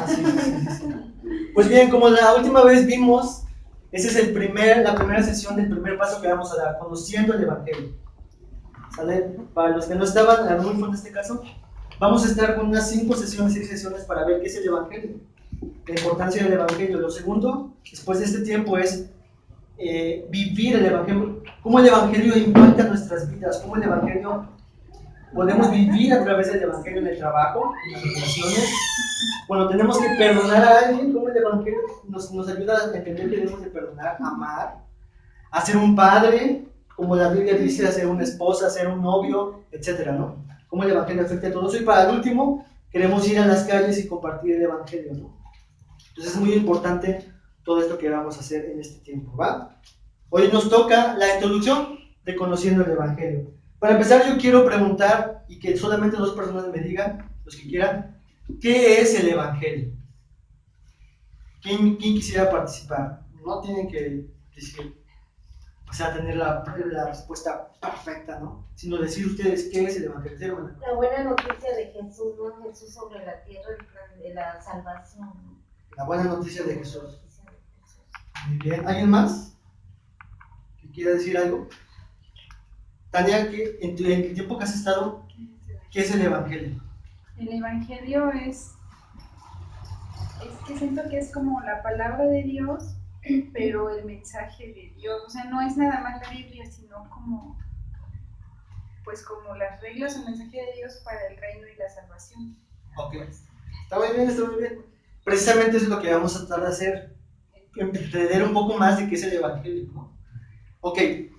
sí, sí, sí. Pues bien, como la última vez vimos, esa es la primera sesión del primer paso que vamos a dar, conociendo el Evangelio. ¿Sale? Para los que no estaban a muy fondo en este caso, vamos a estar con unas 6 sesiones para ver qué es el Evangelio, la importancia del Evangelio. Lo segundo, después de este tiempo, es vivir el Evangelio, cómo el Evangelio impacta nuestras vidas, cómo el Evangelio podemos vivir a través del Evangelio en el trabajo, en las relaciones. Bueno, tenemos que perdonar a alguien, cómo el Evangelio nos ayuda a entender que debemos de perdonar, amar, a ser un padre, como la Biblia dice, a ser una esposa, a ser un novio, etcétera, ¿no? Cómo el Evangelio afecta a todo eso. Y para el último, queremos ir a las calles y compartir el Evangelio, ¿no? Entonces es muy importante todo esto que vamos a hacer en este tiempo, ¿va? Hoy nos toca la introducción de conociendo el Evangelio. Para empezar, yo quiero preguntar, y que solamente 2 personas me digan, los que quieran, ¿qué es el Evangelio? ¿Quién quisiera participar? No tienen que decir, o sea, tener la respuesta perfecta, ¿no? Sino decir ustedes qué es el Evangelio. La buena noticia de Jesús, ¿no? Jesús sobre la tierra, el plan de la salvación. La buena noticia de Jesús. Muy bien. ¿Alguien más que quiera decir algo? Tania, en el tiempo que has estado, ¿qué es el Evangelio? El Evangelio es que siento que es como la palabra de Dios, pero el mensaje de Dios. O sea, no es nada más la Biblia, sino como las reglas o mensaje de Dios para el reino y la salvación. Ok. Está muy bien, está muy bien. Precisamente eso es lo que vamos a tratar de hacer, entender un poco más de qué es el Evangelio, ¿no? Ok,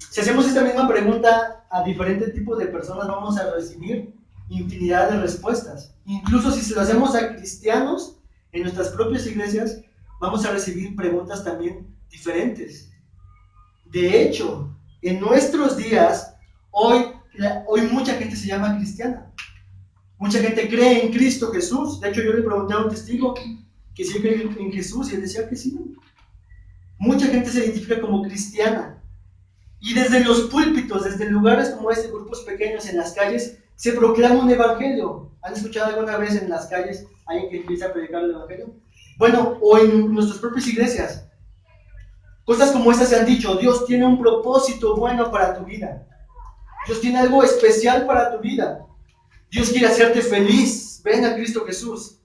si hacemos esta misma pregunta a diferentes tipos de personas, vamos a recibir infinidad de respuestas. Incluso si se lo hacemos a cristianos en nuestras propias iglesias, vamos a recibir preguntas también diferentes. De hecho, en nuestros días, hoy mucha gente se llama cristiana. Mucha gente cree en Cristo Jesús. De hecho, yo le pregunté a un testigo que sí cree en Jesús y él decía que sí. Mucha gente se identifica como cristiana. Y desde los púlpitos, desde lugares como este, grupos pequeños en las calles, se proclama un evangelio. ¿Han escuchado alguna vez en las calles alguien que empieza a predicar el evangelio? Bueno, o en nuestras propias iglesias. Cosas como estas se han dicho: Dios tiene un propósito bueno para tu vida. Dios tiene algo especial para tu vida. Dios quiere hacerte feliz. Ven a Cristo Jesús.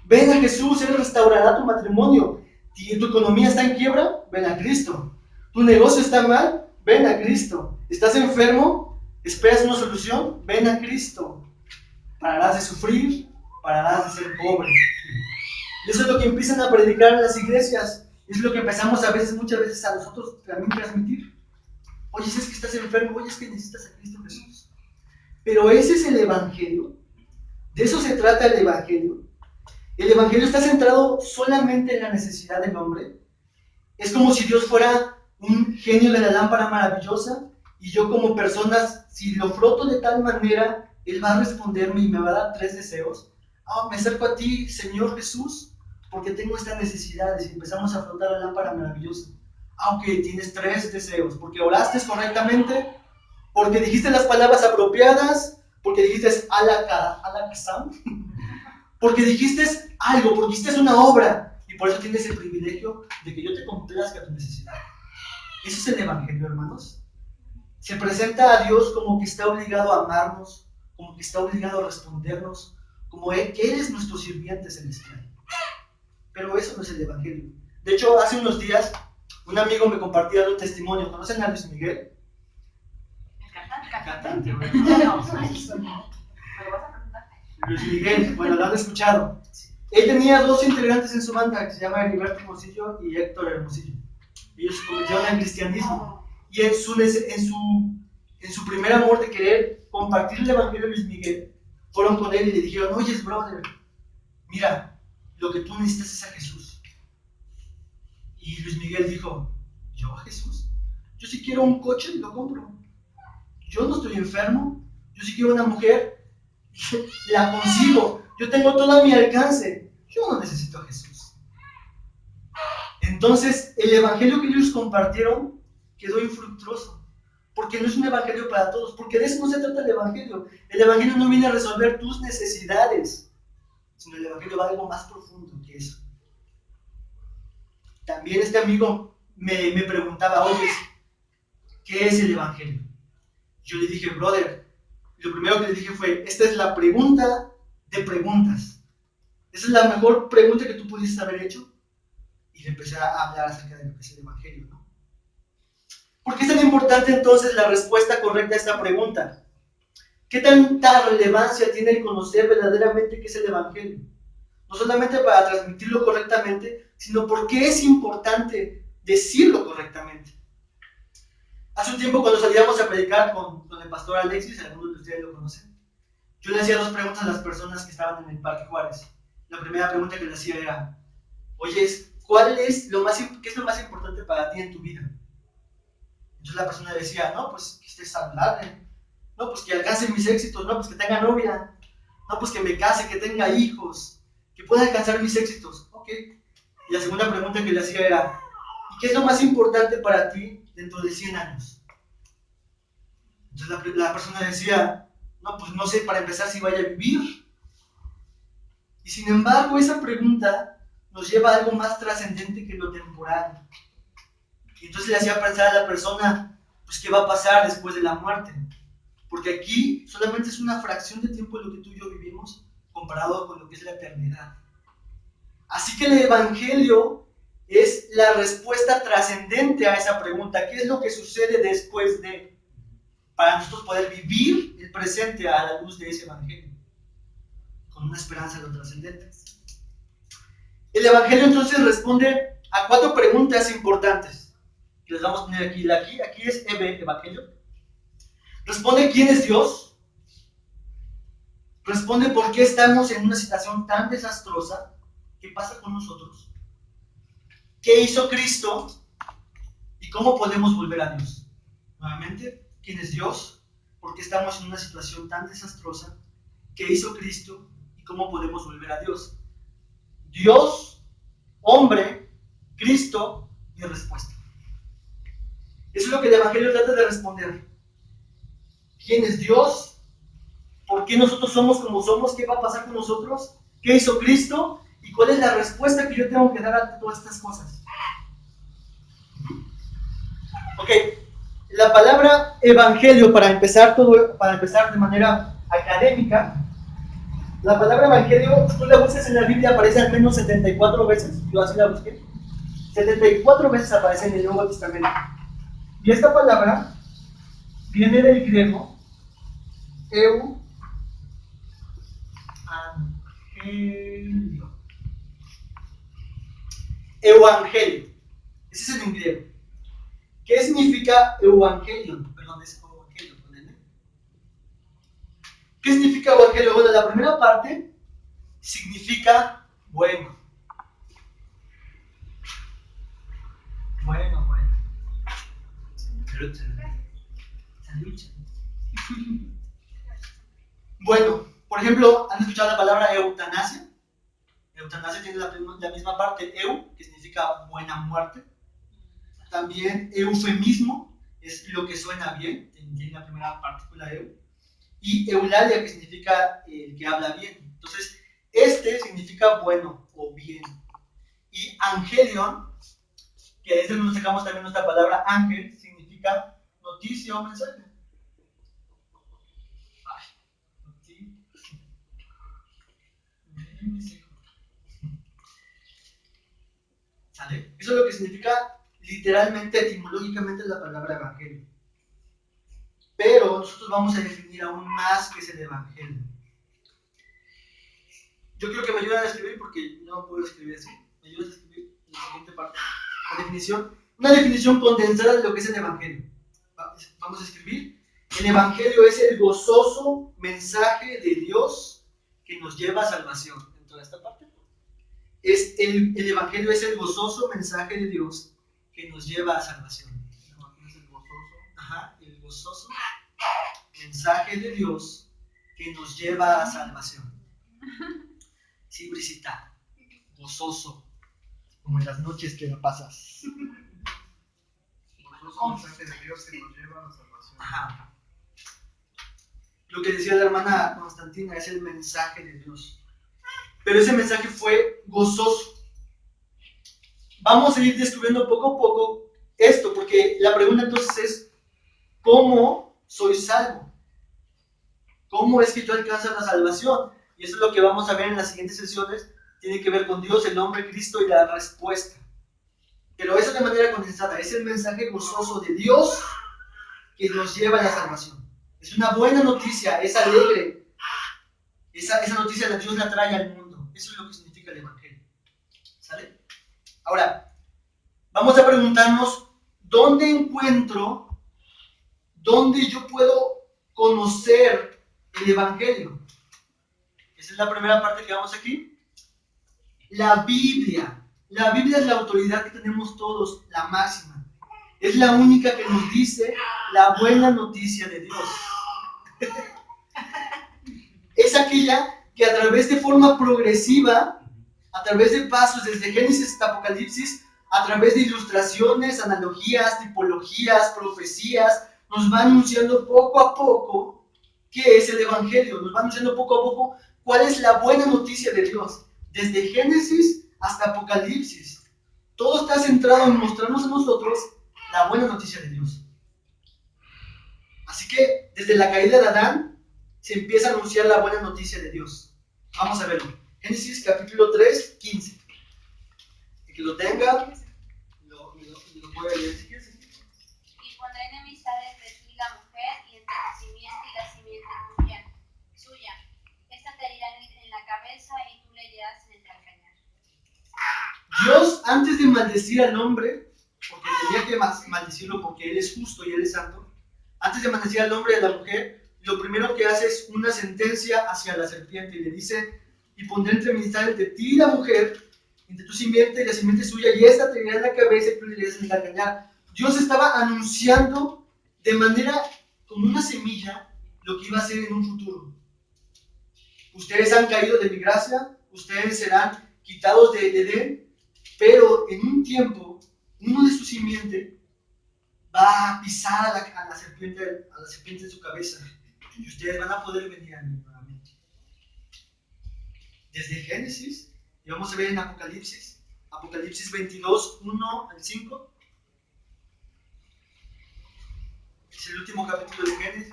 Ven a Jesús, Él restaurará tu matrimonio. Si tu economía está en quiebra, ven a Cristo. Tu negocio está mal, ven a Cristo. ¿Estás enfermo? ¿Esperas una solución? Ven a Cristo. Pararás de sufrir, pararás de ser pobre. Y eso es lo que empiezan a predicar en las iglesias. Es lo que empezamos muchas veces a nosotros también transmitir. Oye, es que estás enfermo, oye, es que necesitas a Cristo Jesús. Pero ese es el Evangelio. De eso se trata el Evangelio. El Evangelio está centrado solamente en la necesidad del hombre. Es como si Dios fuera un genio de la lámpara maravillosa y yo como persona, si lo froto de tal manera, Él va a responderme y me va a dar 3 deseos. Me acerco a ti, Señor Jesús, porque tengo esta necesidad. Y empezamos a frotar la lámpara maravillosa. Aunque tienes 3 deseos, porque oraste correctamente, porque dijiste las palabras apropiadas, porque dijiste alakazam, porque dijiste algo, porque hiciste una obra, y por eso tienes el privilegio de que yo te complazca tu necesidad. Eso es el Evangelio, hermanos. Se presenta a Dios como que está obligado a amarnos, como que está obligado a respondernos, como que Él es nuestro sirviente celestial. Pero eso no es el Evangelio. De hecho, hace unos días, un amigo me compartía un testimonio. ¿Conocen a Luis Miguel? Cantante, Luis Miguel, bueno, lo han escuchado. Él tenía 2 integrantes en su banda que se llaman Heriberto Hermosillo y Héctor Hermosillo. Ellos se convirtieron al cristianismo. Y en su primer amor de querer compartir el Evangelio de Luis Miguel, fueron con él y le dijeron: oye, brother, mira, lo que tú necesitas es a Jesús. Y Luis Miguel dijo: ¿yo a Jesús? Yo sí quiero un coche y lo compro. Yo no estoy enfermo. Yo sí quiero una mujer, la consigo. Yo tengo todo a mi alcance. Yo no necesito a Jesús. Entonces, el evangelio que ellos compartieron quedó infructuoso, porque no es un evangelio para todos, porque de eso no se trata el evangelio. El evangelio no viene a resolver tus necesidades, sino el Evangelio va algo más profundo que eso. También este amigo me preguntaba, oye, ¿qué es el Evangelio? Yo le dije, brother, lo primero que le dije fue, esta es la pregunta de preguntas. Esa es la mejor pregunta que tú pudieses haber hecho. Y le empecé a hablar acerca de lo que es el Evangelio, ¿no? ¿Por qué es tan importante entonces la respuesta correcta a esta pregunta? ¿Qué tanta relevancia tiene el conocer verdaderamente qué es el Evangelio? No solamente para transmitirlo correctamente, sino porque es importante decirlo correctamente. Hace un tiempo cuando salíamos a predicar con el pastor Alexis, algunos de ustedes lo conocen, yo le hacía dos preguntas a las personas que estaban en el Parque Juárez. La primera pregunta que le hacía era, oye, ¿qué es lo más importante para ti en tu vida? Entonces la persona decía, no, pues que estés saludable, no, pues que alcance mis éxitos, no, pues que tenga novia, no, pues que me case, que tenga hijos, que pueda alcanzar mis éxitos. Ok. Y la segunda pregunta que le hacía era, ¿y qué es lo más importante para ti dentro de 100 años? Entonces la persona decía, no, pues no sé para empezar si vaya a vivir. Y sin embargo, esa pregunta nos lleva a algo más trascendente que lo temporal. Y entonces le hacía pensar a la persona, pues qué va a pasar después de la muerte. Porque aquí solamente es una fracción de tiempo de lo que tú y yo vivimos comparado con lo que es la eternidad. Así que el Evangelio es la respuesta trascendente a esa pregunta. ¿Qué es lo que sucede después de? Para nosotros poder vivir el presente a la luz de ese Evangelio, con una esperanza en lo trascendente. El Evangelio entonces responde a 4 preguntas importantes, que les vamos a poner aquí. Aquí es Evangelio. Responde quién es Dios. Responde por qué estamos en una situación tan desastrosa. ¿Qué pasa con nosotros? ¿Qué hizo Cristo? ¿Y cómo podemos volver a Dios? Nuevamente, ¿quién es Dios? ¿Por qué estamos en una situación tan desastrosa? ¿Qué hizo Cristo? ¿Y cómo podemos volver a Dios? Dios, hombre, Cristo y respuesta. Eso es lo que el Evangelio trata de responder. ¿Quién es Dios? ¿Por qué nosotros somos como somos? ¿Qué va a pasar con nosotros? ¿Qué hizo Cristo? ¿Y cuál es la respuesta que yo tengo que dar a todas estas cosas? Ok, la palabra evangelio, para empezar de manera académica, la palabra evangelio, tú la buscas en la Biblia, aparece al menos 74 veces, yo así la busqué, 74 veces aparece en el Nuevo Testamento. Y esta palabra viene del griego euangelio. Evangelio. Ese es el en griego. ¿Qué significa evangelion? Perdón, es evangelio, con N. ¿Qué significa evangelio? Bueno, la primera parte significa bueno. Bueno. Bueno, por ejemplo, ¿han escuchado la palabra eutanasia? Eutanasia tiene la misma parte, eu, que significa buena muerte. También eufemismo es lo que suena bien, tiene la primera partícula eu. Y eulalia, que significa el que habla bien. Entonces, este significa bueno o bien. Y angelion, que es de donde sacamos también nuestra palabra ángel, significa noticia o mensaje. ¿Sale? Eso es lo que significa literalmente, etimológicamente, la palabra evangelio. Pero nosotros vamos a definir aún más qué es el evangelio. Yo quiero que me ayuden a escribir porque no puedo escribir así. Me ayudas a escribir en la siguiente parte. La definición, una definición condensada de lo que es el evangelio. Vamos a escribir. El evangelio es el gozoso mensaje de Dios que nos lleva a salvación. En toda esta parte. El evangelio es el gozoso mensaje de Dios que nos lleva a salvación. El gozoso mensaje de Dios que nos lleva a salvación. Sí, Brisita, gozoso, como en las noches que me pasas. Gozoso mensaje de Dios que nos lleva a la salvación. Ajá. Lo que decía la hermana Constantina es el mensaje de Dios. pero ese mensaje fue gozoso. Vamos a ir descubriendo poco a poco esto, porque la pregunta entonces es, ¿cómo soy salvo? ¿Cómo es que yo alcanzo la salvación? Y eso es lo que vamos a ver en las siguientes sesiones. Tiene que ver con Dios, el nombre, Cristo y la respuesta. Pero eso de manera condensada, es el mensaje gozoso de Dios que nos lleva a la salvación. Es una buena noticia, es alegre. Esa noticia de Dios la trae al mundo. Eso es lo que significa el Evangelio. ¿Sale? Ahora, vamos a preguntarnos, ¿dónde yo puedo conocer el Evangelio? Esa es la primera parte que vamos aquí. La Biblia. La Biblia es la autoridad que tenemos todos, la máxima. Es la única que nos dice la buena noticia de Dios. Es aquella que a través de forma progresiva, a través de pasos desde Génesis hasta Apocalipsis, a través de ilustraciones, analogías, tipologías, profecías, nos va anunciando poco a poco qué es el Evangelio, nos va anunciando poco a poco cuál es la buena noticia de Dios, desde Génesis hasta Apocalipsis. Todo está centrado en mostrarnos a nosotros la buena noticia de Dios. Así que desde la caída de Adán se empieza a anunciar la buena noticia de Dios. Vamos a verlo. Génesis capítulo 3, 15. El que lo tenga, lo puede leer si quieres. Y pondré enemistad entre tú y la mujer, y entre tu simiente y la simiente suya. Esta te herirá en la cabeza y tú le herirás en el calcañar. Dios, antes de maldecir al hombre, porque tenía que maldecirlo porque Él es justo y Él es santo, antes de maldecir al hombre y a la mujer, lo primero que hace es una sentencia hacia la serpiente y le dice, y pondré enemistad entre ti y la mujer, entre tu simiente y la simiente suya, y esta te herirá en la cabeza y tú le herirás en el calcañar. Dios estaba anunciando de manera, como una semilla, lo que iba a ser en un futuro. Ustedes han caído de mi gracia, ustedes serán quitados de Edén, pero en un tiempo, uno de su simiente va a pisar a la serpiente en su cabeza, y ustedes van a poder venir a mí nuevamente. Desde Génesis, y vamos a ver en Apocalipsis 22, 1 al 5. Es el último capítulo de Génesis.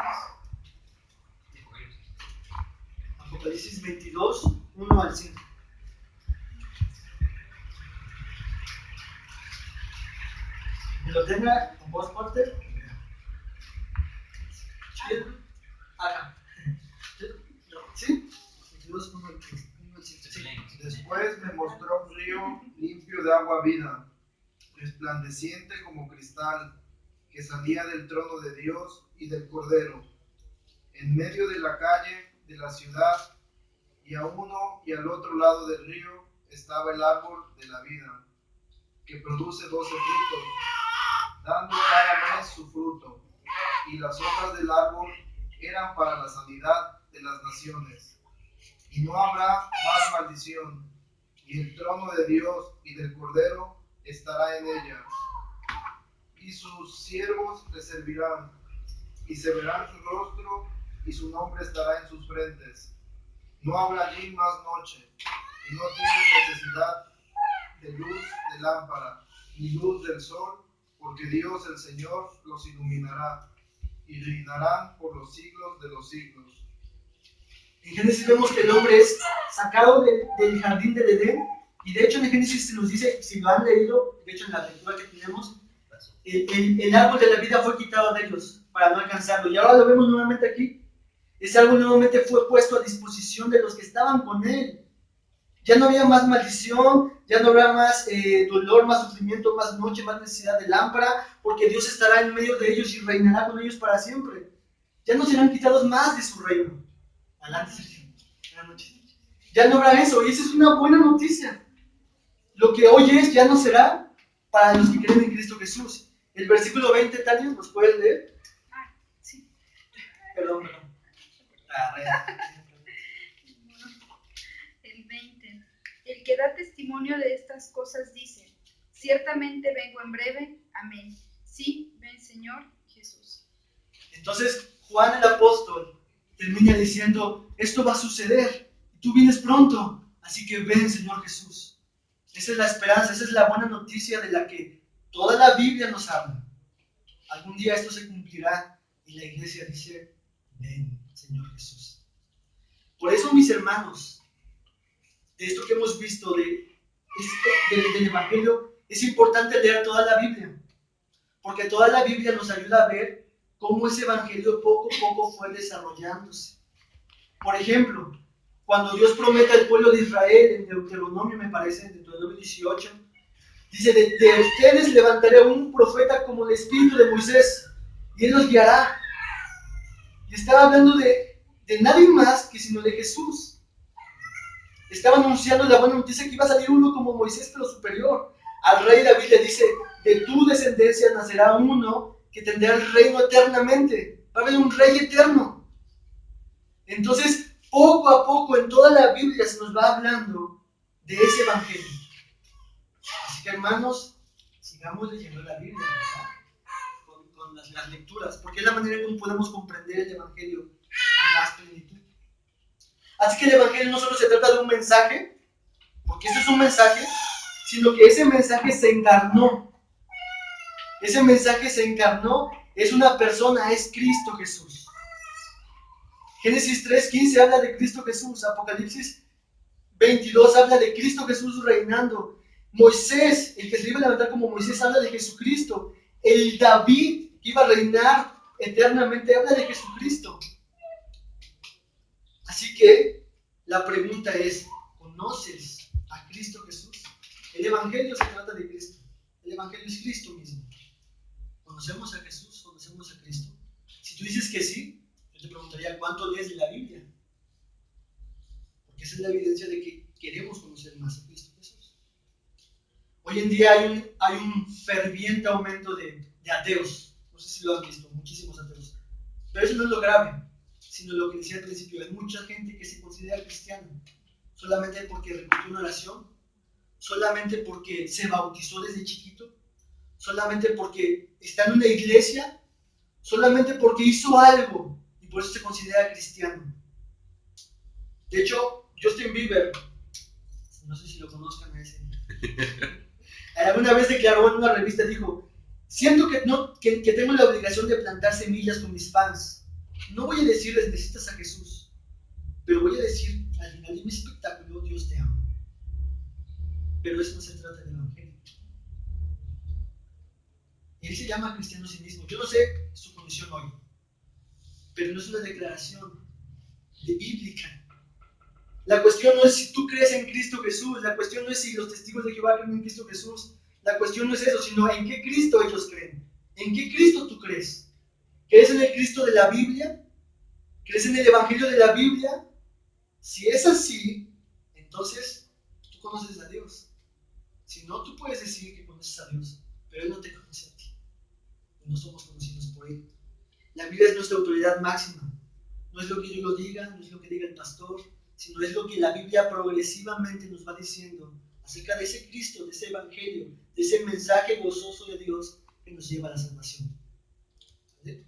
Apocalipsis 22, 1 al 5. Que lo tenga con voz fuerte. Acá. ¿Sí? 22, 1 al 5. Después me mostró un río limpio de agua vida, resplandeciente como cristal, que salía del trono de Dios y del Cordero. En medio de la calle de la ciudad, y a uno y al otro lado del río, estaba el árbol de la vida, que produce 12 frutos, dando cada mes su fruto, y las hojas del árbol eran para la sanidad de las naciones. Y no habrá más maldición, y el trono de Dios y del Cordero estará en ella, y sus siervos le servirán, y se verán su rostro, y su nombre estará en sus frentes. No habrá allí más noche, y no tienen necesidad de luz de lámpara, ni luz del sol, porque Dios el Señor los iluminará, y reinarán por los siglos de los siglos. En Génesis vemos que el hombre es sacado del jardín del Edén, y de hecho en Génesis se nos dice, si lo han leído, de hecho en la lectura que tenemos, el árbol de la vida fue quitado de ellos para no alcanzarlo, y ahora lo vemos nuevamente aquí. Ese árbol nuevamente fue puesto a disposición de los que estaban con él. Ya no había más maldición, ya no habrá más dolor, más sufrimiento, más noche, más necesidad de lámpara, porque Dios estará en medio de ellos y reinará con ellos para siempre. Ya no serán quitados más de su reino. Adelante, Sergio. Buenas noches. Ya no habrá eso, y esa es una buena noticia. Lo que hoy es, ya no será para los que creen en Cristo Jesús. El versículo 20, Tania, ¿nos puedes leer? Sí. Perdón. El 20. El que da testimonio de estas cosas dice, ciertamente vengo en breve, amén. Sí, ven Señor Jesús. Entonces, Juan el apóstol termina diciendo, esto va a suceder, tú vienes pronto, Así que ven, Señor Jesús. Esa es la esperanza, esa es la buena noticia de la que toda la Biblia nos habla. Algún día esto se cumplirá y la iglesia dice, ven, Señor Jesús. Por eso, mis hermanos, de esto que hemos visto del Evangelio, es importante leer toda la Biblia. Porque toda la Biblia nos ayuda a ver cómo ese Evangelio poco a poco fue desarrollándose. Por ejemplo, cuando Dios promete al pueblo de Israel, en Deuteronomio, me parece, en Deuteronomio 18, dice, de ustedes levantaré un profeta como el espíritu de Moisés, y él los guiará. Y estaba hablando de nadie más que sino de Jesús. Estaba anunciando la buena noticia que iba a salir uno como Moisés, pero superior. Al rey David le dice, de tu descendencia nacerá uno que tendrá el reino eternamente. Va a haber un rey eterno. Entonces, poco a poco en toda la Biblia se nos va hablando de ese Evangelio. Así que, hermanos, sigamos leyendo la Biblia, ¿verdad? Con las lecturas, porque es la manera en cómo podemos comprender el Evangelio con más plenitud. Así que el Evangelio no solo se trata de un mensaje, porque eso es un mensaje, sino que ese mensaje se encarnó. Ese mensaje se encarnó, es una persona, es Cristo Jesús. Génesis 3:15 habla de Cristo Jesús, Apocalipsis 22 habla de Cristo Jesús reinando. Moisés, el que se iba a levantar como Moisés, habla de Jesucristo. El David que iba a reinar eternamente habla de Jesucristo. Así que la pregunta es, ¿conoces a Cristo Jesús? El Evangelio se trata de Cristo. El Evangelio es Cristo mismo. ¿Conocemos a Jesús? ¿Conocemos a Cristo? Si tú dices que sí, yo te preguntaría, ¿cuánto lees de la Biblia? Porque esa es la evidencia de que queremos conocer más a Cristo Jesús. Hoy en día hay un ferviente aumento de ateos. No sé si lo has visto, muchísimos ateos. Pero eso no es lo grave, sino lo que decía al principio. Hay mucha gente que se considera cristiana solamente porque repitió una oración, solamente porque se bautizó desde chiquito, solamente porque está en una iglesia, solamente porque hizo algo y por eso se considera cristiano. De hecho, Justin Bieber, no sé si lo conozcan a ese, alguna vez declaró en una revista, dijo, siento que tengo la obligación de plantar semillas con mis fans. No voy a decirles necesitas a Jesús, pero voy a decir al final de mi espectáculo, Dios te ama. Pero eso no se trata del Evangelio. Él se llama cristiano a sí mismo. Yo no sé su condición hoy, pero no es una declaración bíblica. La cuestión no es si tú crees en Cristo Jesús, la cuestión no es si los testigos de Jehová creen en Cristo Jesús, la cuestión no es eso, sino en qué Cristo ellos creen. ¿En qué Cristo tú crees? ¿Crees en el Cristo de la Biblia? ¿Crees en el Evangelio de la Biblia? Si es así, entonces tú conoces a Dios. Si no, tú puedes decir que conoces a Dios, pero Él no te conoce a ti. No somos conocidos por Él. La Biblia es nuestra autoridad máxima. No es lo que yo lo diga, no es lo que diga el pastor, sino es lo que la Biblia progresivamente nos va diciendo acerca de ese Cristo, de ese Evangelio, de ese mensaje gozoso de Dios que nos lleva a la salvación. ¿Vale?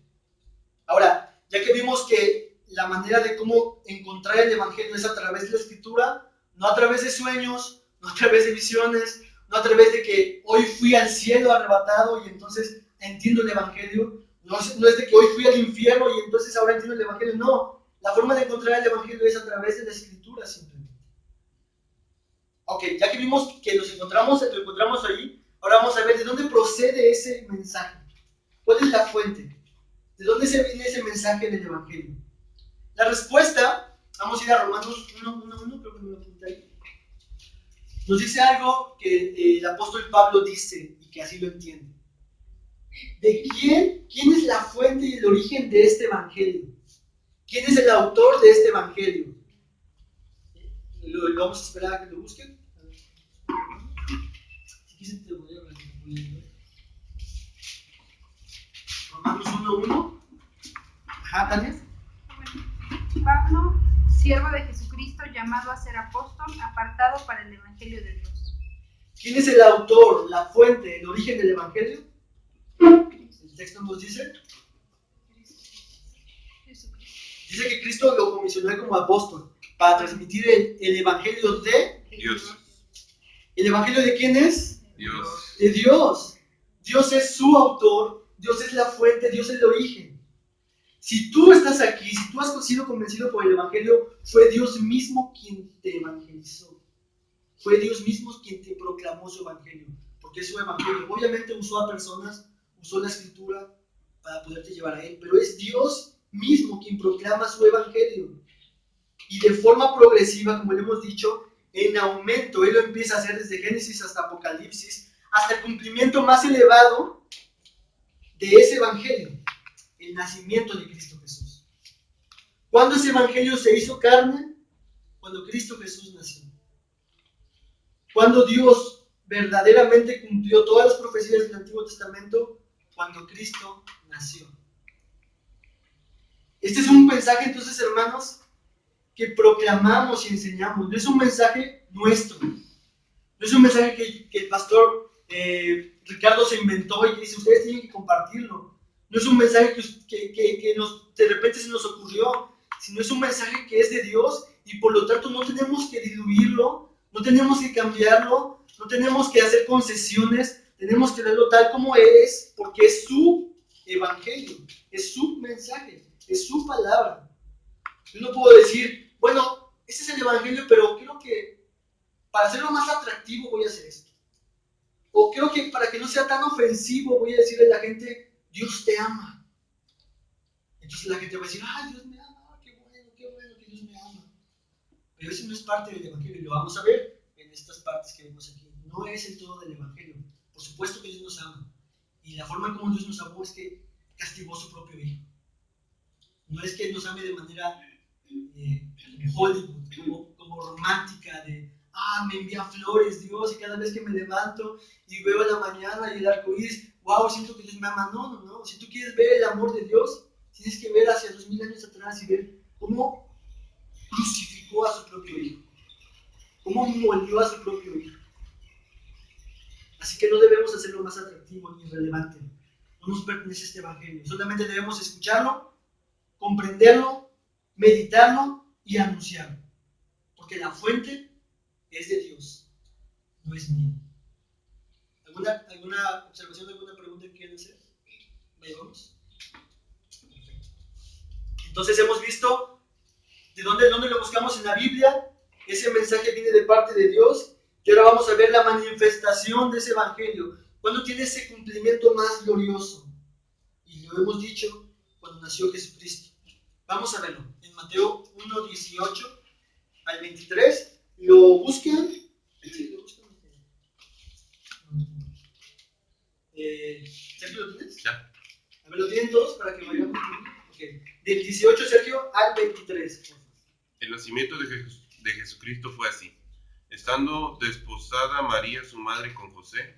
Ahora, ya que vimos que la manera de cómo encontrar el Evangelio es a través de la Escritura, no a través de sueños, no a través de visiones, no a través de que hoy fui al cielo arrebatado y entonces entiendo el Evangelio, no es de que hoy fui al infierno y entonces ahora entiendo el Evangelio, no. La forma de encontrar el Evangelio es a través de la Escritura simplemente. Ok, ya que vimos que lo encontramos ahí, ahora vamos a ver de dónde procede ese mensaje. ¿Cuál es la fuente? ¿De dónde se viene ese mensaje del Evangelio? La respuesta, vamos a ir a Romanos 1:1, creo que me lo apunté ahí. Nos dice algo que el apóstol Pablo dice y que así lo entiende. ¿De quién es la fuente y el origen de este Evangelio? ¿Quién es el autor de este Evangelio? Lo vamos a esperar a que lo busquen. Romanos 1:1. Ajá, Tania. Pablo, siervo de Jesucristo, llamado a ser apóstol, apartado para el Evangelio de Dios. ¿Quién es el autor, la fuente, el origen del Evangelio? El texto nos dice. Dice que Cristo lo comisionó como apóstol para transmitir el Evangelio de Dios. ¿El Evangelio de quién es? Dios. De Dios. Dios es su autor, Dios es la fuente, Dios es el origen. Si tú estás aquí, si tú has sido convencido por el Evangelio, fue Dios mismo quien te evangelizó. Fue Dios mismo quien te proclamó su Evangelio, porque es su Evangelio. Obviamente usó a personas, usó la Escritura para poderte llevar a Él, pero es Dios mismo quien proclama su Evangelio. Y de forma progresiva, como le hemos dicho, en aumento. Él lo empieza a hacer desde Génesis hasta Apocalipsis, hasta el cumplimiento más elevado de ese Evangelio, el nacimiento de Cristo Jesús. ¿Cuándo ese Evangelio se hizo carne? Cuando Cristo Jesús nació. Cuando Dios verdaderamente cumplió todas las profecías del Antiguo Testamento, cuando Cristo nació. Este es un mensaje, entonces, hermanos, que proclamamos y enseñamos. No es un mensaje nuestro. No es un mensaje que el pastor Ricardo se inventó y que dice, ustedes tienen que compartirlo. No es un mensaje que de repente se nos ocurrió, sino es un mensaje que es de Dios y por lo tanto no tenemos que diluirlo, no tenemos que cambiarlo, no tenemos que hacer concesiones, tenemos que verlo tal como es, porque es su evangelio, es su mensaje, es su palabra. Yo no puedo decir, bueno, este es el evangelio, pero creo que para hacerlo más atractivo voy a hacer esto. O creo que para que no sea tan ofensivo voy a decirle a la gente, Dios te ama. Entonces la gente va a decir, Dios me ama, qué bueno que Dios me ama. Pero eso no es parte del evangelio y lo vamos a ver en estas partes que vemos aquí. No es el todo del evangelio. Por supuesto que Dios nos ama. Y la forma en como Dios nos amó es que castigó a su propio hijo. No es que nos ame de manera Hollywood, como romántica, de me envía flores Dios y cada vez que me levanto y veo la mañana y el arco iris, wow, siento que Dios me ama. No. Si tú quieres ver el amor de Dios, tienes que ver hacia 2000 años atrás y ver cómo crucificó a su propio hijo, cómo molió a su propio hijo. Así que no debemos hacerlo más atractivo ni relevante. No nos pertenece este evangelio. Solamente debemos escucharlo, comprenderlo, meditarlo y anunciarlo. Porque la fuente es de Dios, no es mía. ¿Alguna observación, alguna pregunta que quieran hacer? ¿Me vamos? Perfecto. Entonces hemos visto de dónde lo buscamos en la Biblia. Ese mensaje viene de parte de Dios. Y ahora vamos a ver la manifestación de ese evangelio. ¿Cuándo tiene ese cumplimiento más glorioso? Y lo hemos dicho cuando nació Jesucristo. Vamos a verlo en Mateo 1, 18 al 23. ¿Lo buscan? Sí, lo buscan. ¿Sergio lo tienes? Ya. A ver, ¿lo tienen todos para que vayamos? Okay. Del 18, Sergio, al 23. El nacimiento de Jesucristo fue así. Estando desposada María, su madre, con José,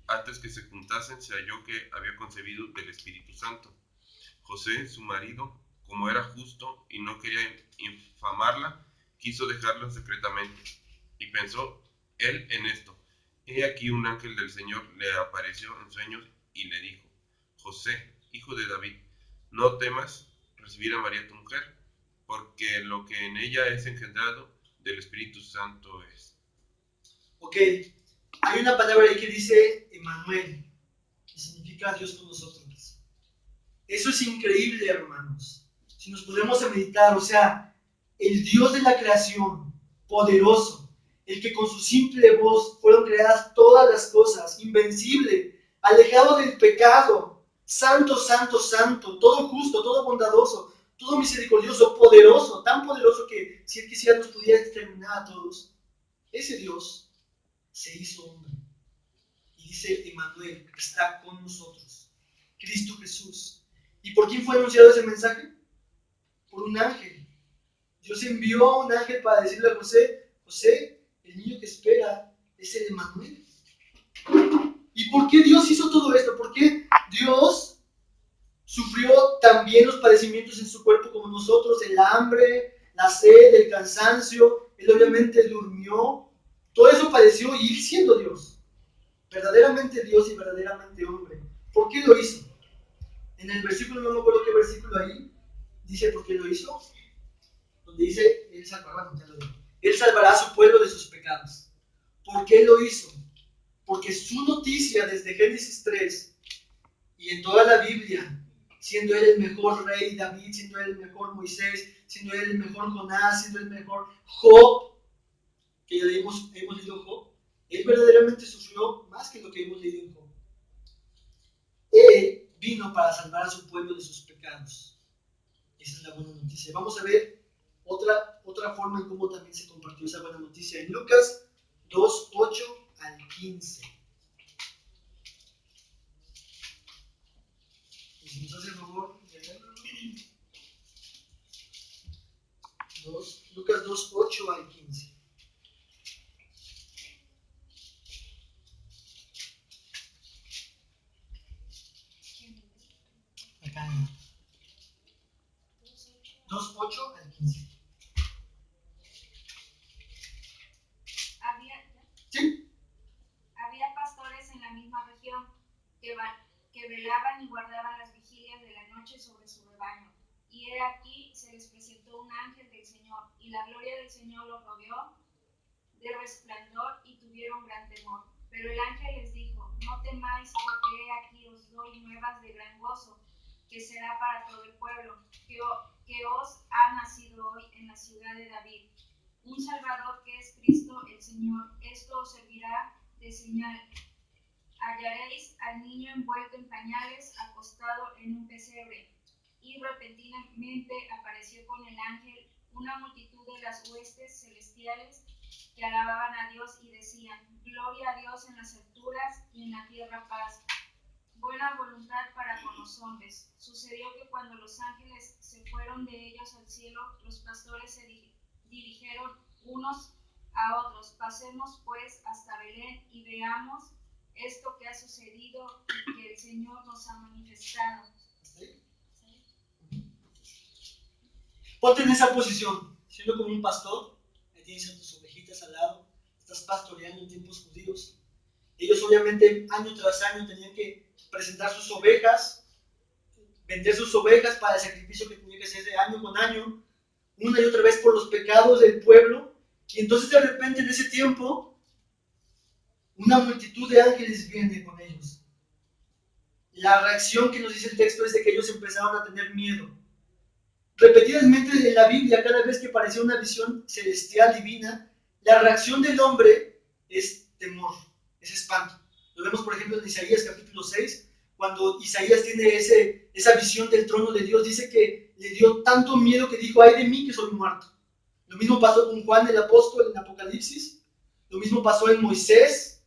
antes que se juntasen, se halló que había concebido del Espíritu Santo. José, su marido, como era justo y no quería infamarla, quiso dejarla secretamente. Y pensó él en esto. He aquí un ángel del Señor le apareció en sueños y le dijo: José, hijo de David, no temas recibir a María tu mujer, porque lo que en ella es engendrado del Espíritu Santo es. Ok, hay una palabra ahí que dice Emmanuel, que significa Dios con nosotros. Eso es increíble, hermanos. Si nos ponemos a meditar, o sea, el Dios de la creación, poderoso, el que con su simple voz fueron creadas todas las cosas, invencible, alejado del pecado, santo, santo, santo, todo justo, todo bondadoso, todo misericordioso, poderoso, tan poderoso que si él quisiera nos pudiera exterminar a todos. Ese Dios se hizo hombre. Y dice Emmanuel, está con nosotros, Cristo Jesús. ¿Y por quién fue anunciado ese mensaje? Por un ángel. Dios envió a un ángel para decirle a José: José, el niño que espera es el Emmanuel. ¿Y por qué Dios hizo todo esto? ¿Por qué Dios sufrió también los padecimientos en su cuerpo como nosotros? El hambre, la sed, el cansancio. Él obviamente durmió. Todo eso padeció, y él siendo Dios, verdaderamente Dios y verdaderamente hombre. ¿Por qué lo hizo? En el versículo, no me acuerdo qué versículo ahí, dice por qué lo hizo. Donde dice, él salvará, ya lo digo. Él salvará a su pueblo de sus pecados. ¿Por qué lo hizo? Porque su noticia desde Génesis 3 y en toda la Biblia, siendo él el mejor rey David, siendo él el mejor Moisés, siendo él el mejor Jonás, siendo el mejor Job, que ya hemos leído Job, él verdaderamente sufrió más que lo que hemos leído en Job. Él vino para salvar a su pueblo de sus pecados. Esa es la buena noticia. Vamos a ver otra forma en cómo también se compartió esa buena noticia en Lucas 2:8 al 15. Y si nos hace el favor de leerlo. Lucas 2:8 al 15. Acá. 2:8 al 15. Había pastores en la misma región que velaban y guardaban las vigilias de la noche sobre su rebaño. Y he aquí se les presentó un ángel del Señor, y la gloria del Señor los rodeó de resplandor y tuvieron gran temor. Pero el ángel les dijo: no temáis, porque he aquí os doy nuevas de gran gozo, que será para todo el pueblo, que os ha nacido hoy en la ciudad de David un Salvador, que es Cristo el Señor. Esto os servirá de señal. Hallaréis al niño envuelto en pañales, acostado en un pesebre. Y repentinamente apareció con el ángel una multitud de las huestes celestiales que alababan a Dios y decían: gloria a Dios en las alturas y en la tierra paz, buena voluntad para con los hombres. Sucedió que cuando los ángeles se fueron de ellos al cielo, los pastores se dirigieron unos a otros: pasemos pues hasta Belén y veamos esto que ha sucedido y que el Señor nos ha manifestado. Ponte en esa posición, siendo como un pastor, ahí tienes a tus ovejitas al lado, estás pastoreando en tiempos judíos. Ellos obviamente año tras año tenían que presentar sus ovejas, vender sus ovejas para el sacrificio que tenía que hacer de año con año, una y otra vez por los pecados del pueblo. Y entonces de repente en ese tiempo, una multitud de ángeles viene con ellos. La reacción que nos dice el texto es de que ellos empezaron a tener miedo. Repetidamente en la Biblia, cada vez que aparecía una visión celestial divina, la reacción del hombre es temor, es espanto. Lo vemos, por ejemplo, en Isaías capítulo 6, cuando Isaías tiene esa visión del trono de Dios, dice que le dio tanto miedo que dijo: ay de mí que soy muerto. Lo mismo pasó con Juan el apóstol en Apocalipsis, lo mismo pasó en Moisés.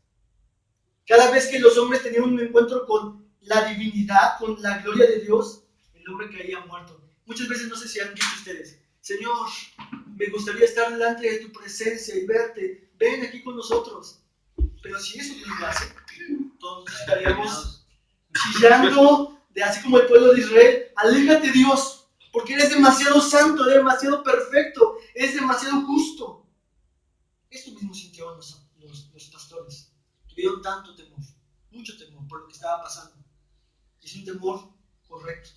Cada vez que los hombres tenían un encuentro con la divinidad, con la gloria de Dios, el hombre caía muerto. Muchas veces, no sé si han dicho ustedes: Señor, me gustaría estar delante de tu presencia y verte, ven aquí con nosotros. Pero si eso Dios lo hace, todos estaríamos chillando, así como el pueblo de Israel: aléjate, Dios, porque eres demasiado santo, eres demasiado perfecto, eres demasiado justo. Esto mismo sintieron los pastores. Tuvieron tanto temor, mucho temor por lo que estaba pasando. Y es un temor correcto.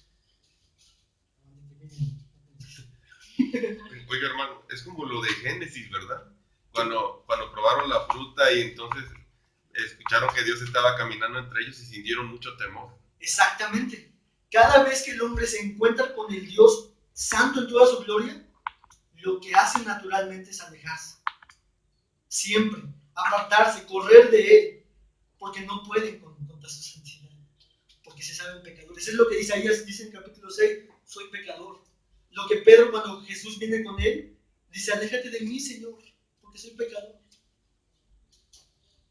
Oiga, hermano, es como lo de Génesis, ¿verdad? Cuando probaron la fruta y entonces escucharon que Dios estaba caminando entre ellos y sintieron mucho temor. Exactamente. Cada vez que el hombre se encuentra con el Dios santo en toda su gloria, lo que hace naturalmente es alejarse. Siempre. Apartarse, correr de él. Porque no pueden contra su santidad. Porque se saben pecadores. Es lo que Isaías dice en capítulo 6. Soy pecador. Lo que Pedro, cuando Jesús viene con él, dice: aléjate de mí, Señor, porque soy pecador.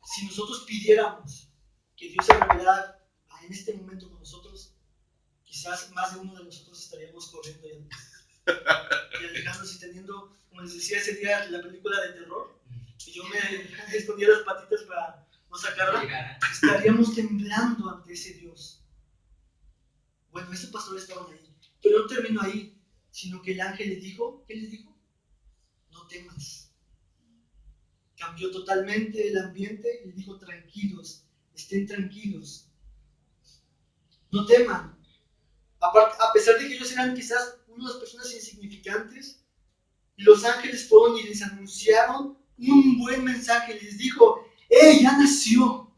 Si nosotros pidiéramos que Dios se revelara en este momento con nosotros, quizás más de uno de nosotros estaríamos corriendo y alejándose y teniendo, como les decía ese día, la película de terror, y yo me escondía las patitas para no sacarla, estaríamos temblando ante ese Dios. Bueno, esos pastores estaban ahí, pero no terminó ahí, sino que el ángel les dijo: ¿qué les dijo? No temas. Cambió totalmente el ambiente y les dijo: tranquilos, estén tranquilos, no teman. A pesar de que ellos eran quizás unas personas insignificantes, Y los ángeles fueron y les anunciaron un buen mensaje. Les dijo: ¡hey, ya nació!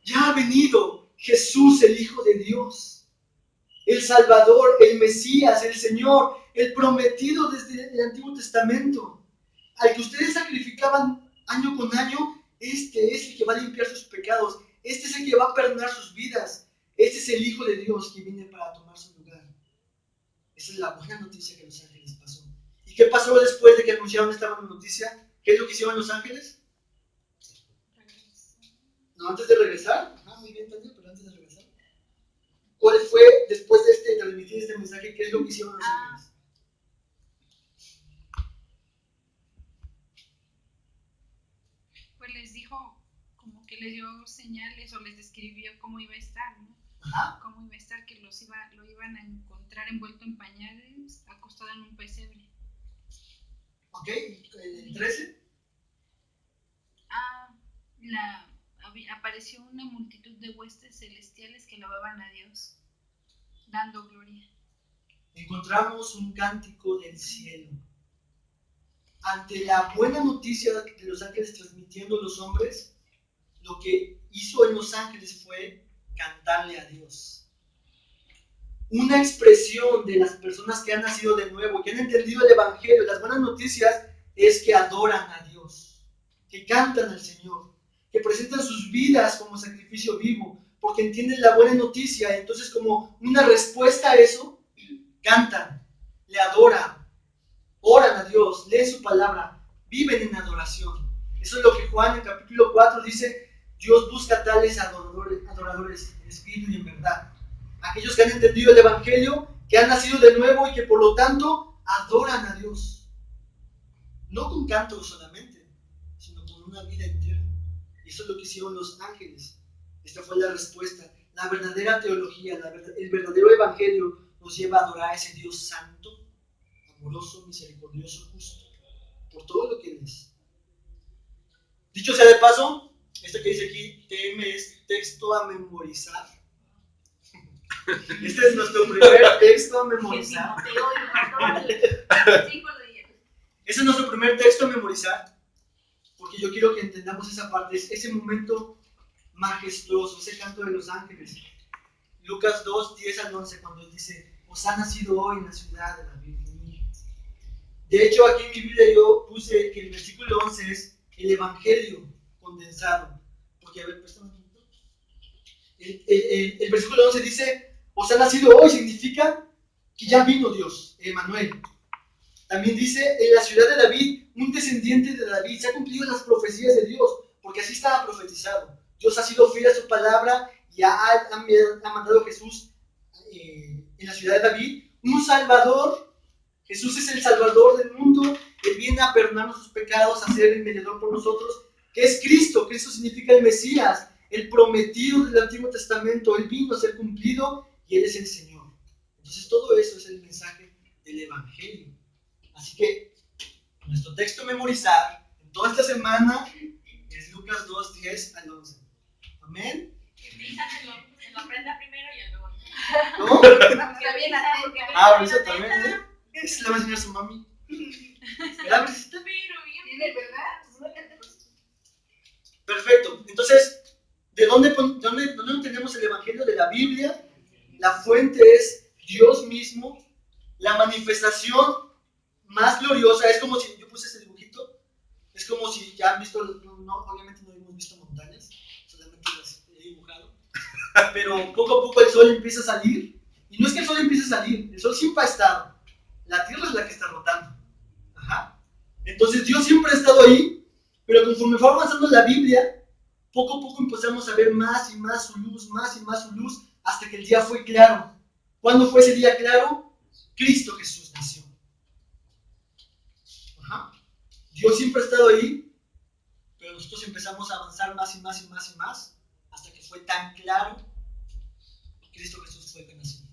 Ya ha venido Jesús, el Hijo de Dios, el Salvador, el Mesías, el Señor, el prometido desde el Antiguo Testamento, al que ustedes sacrificaban año con año. Este es el que va a limpiar sus pecados, este es el que va a perdonar sus vidas, este es el Hijo de Dios que viene para tomar su lugar. Esa es la buena noticia que a los ángeles pasó. ¿Y qué pasó después de que anunciaron esta buena noticia? ¿Qué es lo que hicieron los ángeles? No, antes de regresar. Muy bien, Tania, pero antes de regresar. ¿Cuál fue, después de transmitir este mensaje, qué es lo que hicieron los ángeles? Pues les dijo, como que les dio señales o les describió cómo iba a estar, ¿no? Ajá. Cómo iba a estar, que lo iban a encontrar envuelto en pañales, acostado en un pesebre. Ok, el 13. Apareció una multitud de huestes celestiales que alababan a Dios, dando gloria. Encontramos un cántico del cielo. Ante la buena noticia de los ángeles transmitiendo a los hombres, lo que hizo en los ángeles fue cantarle a Dios. Una expresión de las personas que han nacido de nuevo, que han entendido el Evangelio, las buenas noticias, es que adoran a Dios, que cantan al Señor, que presentan sus vidas como sacrificio vivo, porque entienden la buena noticia. Entonces, como una respuesta a eso, cantan, le adoran, oran a Dios, leen su palabra, viven en adoración. Eso es lo que Juan en capítulo 4 dice: Dios busca tales adoradores en espíritu y en verdad. Aquellos que han entendido el Evangelio, que han nacido de nuevo y que por lo tanto adoran a Dios. No con canto solamente, sino con una vida entera. Y eso es lo que hicieron los ángeles. Esta fue la respuesta. La verdadera teología, el verdadero Evangelio nos lleva a adorar a ese Dios santo, amoroso, misericordioso, justo, por todo lo que Él es. Dicho sea de paso, esto que dice aquí, TM, es texto a memorizar. Este es nuestro primer texto a memorizar. Ese es nuestro primer texto a memorizar, porque yo quiero que entendamos esa parte, ese momento majestuoso, ese canto de los ángeles. Lucas 2, 10 al 11, cuando él dice: os ha nacido hoy en la ciudad de David. De hecho, aquí en mi Biblia yo puse que el versículo 11 es el Evangelio condensado. Porque, a ver, préstame un minuto. El versículo 11 dice: os ha nacido hoy, significa que ya vino Dios, Emmanuel. También dice: en la ciudad de David, un descendiente de David. Se han cumplido las profecías de Dios, porque así estaba profetizado. Dios ha sido fiel a su palabra y ha mandado a Jesús en la ciudad de David, un Salvador. Jesús es el Salvador del mundo. Él viene a perdonarnos sus pecados, a ser el mediador por nosotros, que es Cristo. Cristo significa el Mesías, el prometido del Antiguo Testamento. Él vino a ser cumplido y Él es el Señor. Entonces todo eso es el mensaje del Evangelio. Así que nuestro texto a memorizar en toda esta semana es Lucas 2, 10 al 11. Amén. Se lo aprenda primero y luego. ¿Cómo? Ah, eso también, ¿eh? Esa le va a enseñar a su mami. ¿Verdad, Brisita? ¿Tiene verdad? Perfecto. Entonces, ¿de dónde tenemos el Evangelio? De la Biblia. La fuente es Dios mismo. La manifestación más gloriosa es como si yo puse ese dibujito. Es como si ya han visto, obviamente no hemos visto montañas, solamente las he dibujado. Pero poco a poco el sol empieza a salir. Y no es que el sol empiece a salir, el sol siempre ha estado. La tierra es la que está rotando. Ajá. Entonces Dios siempre ha estado ahí, pero conforme fue avanzando la Biblia, poco a poco empezamos a ver más y más su luz, más y más su luz, hasta que el día fue claro. ¿Cuándo fue ese día claro? Cristo Jesús nació. Ajá. Dios siempre ha estado ahí, pero nosotros empezamos a avanzar más y más y más y más, hasta que fue tan claro que Cristo Jesús fue el que nació.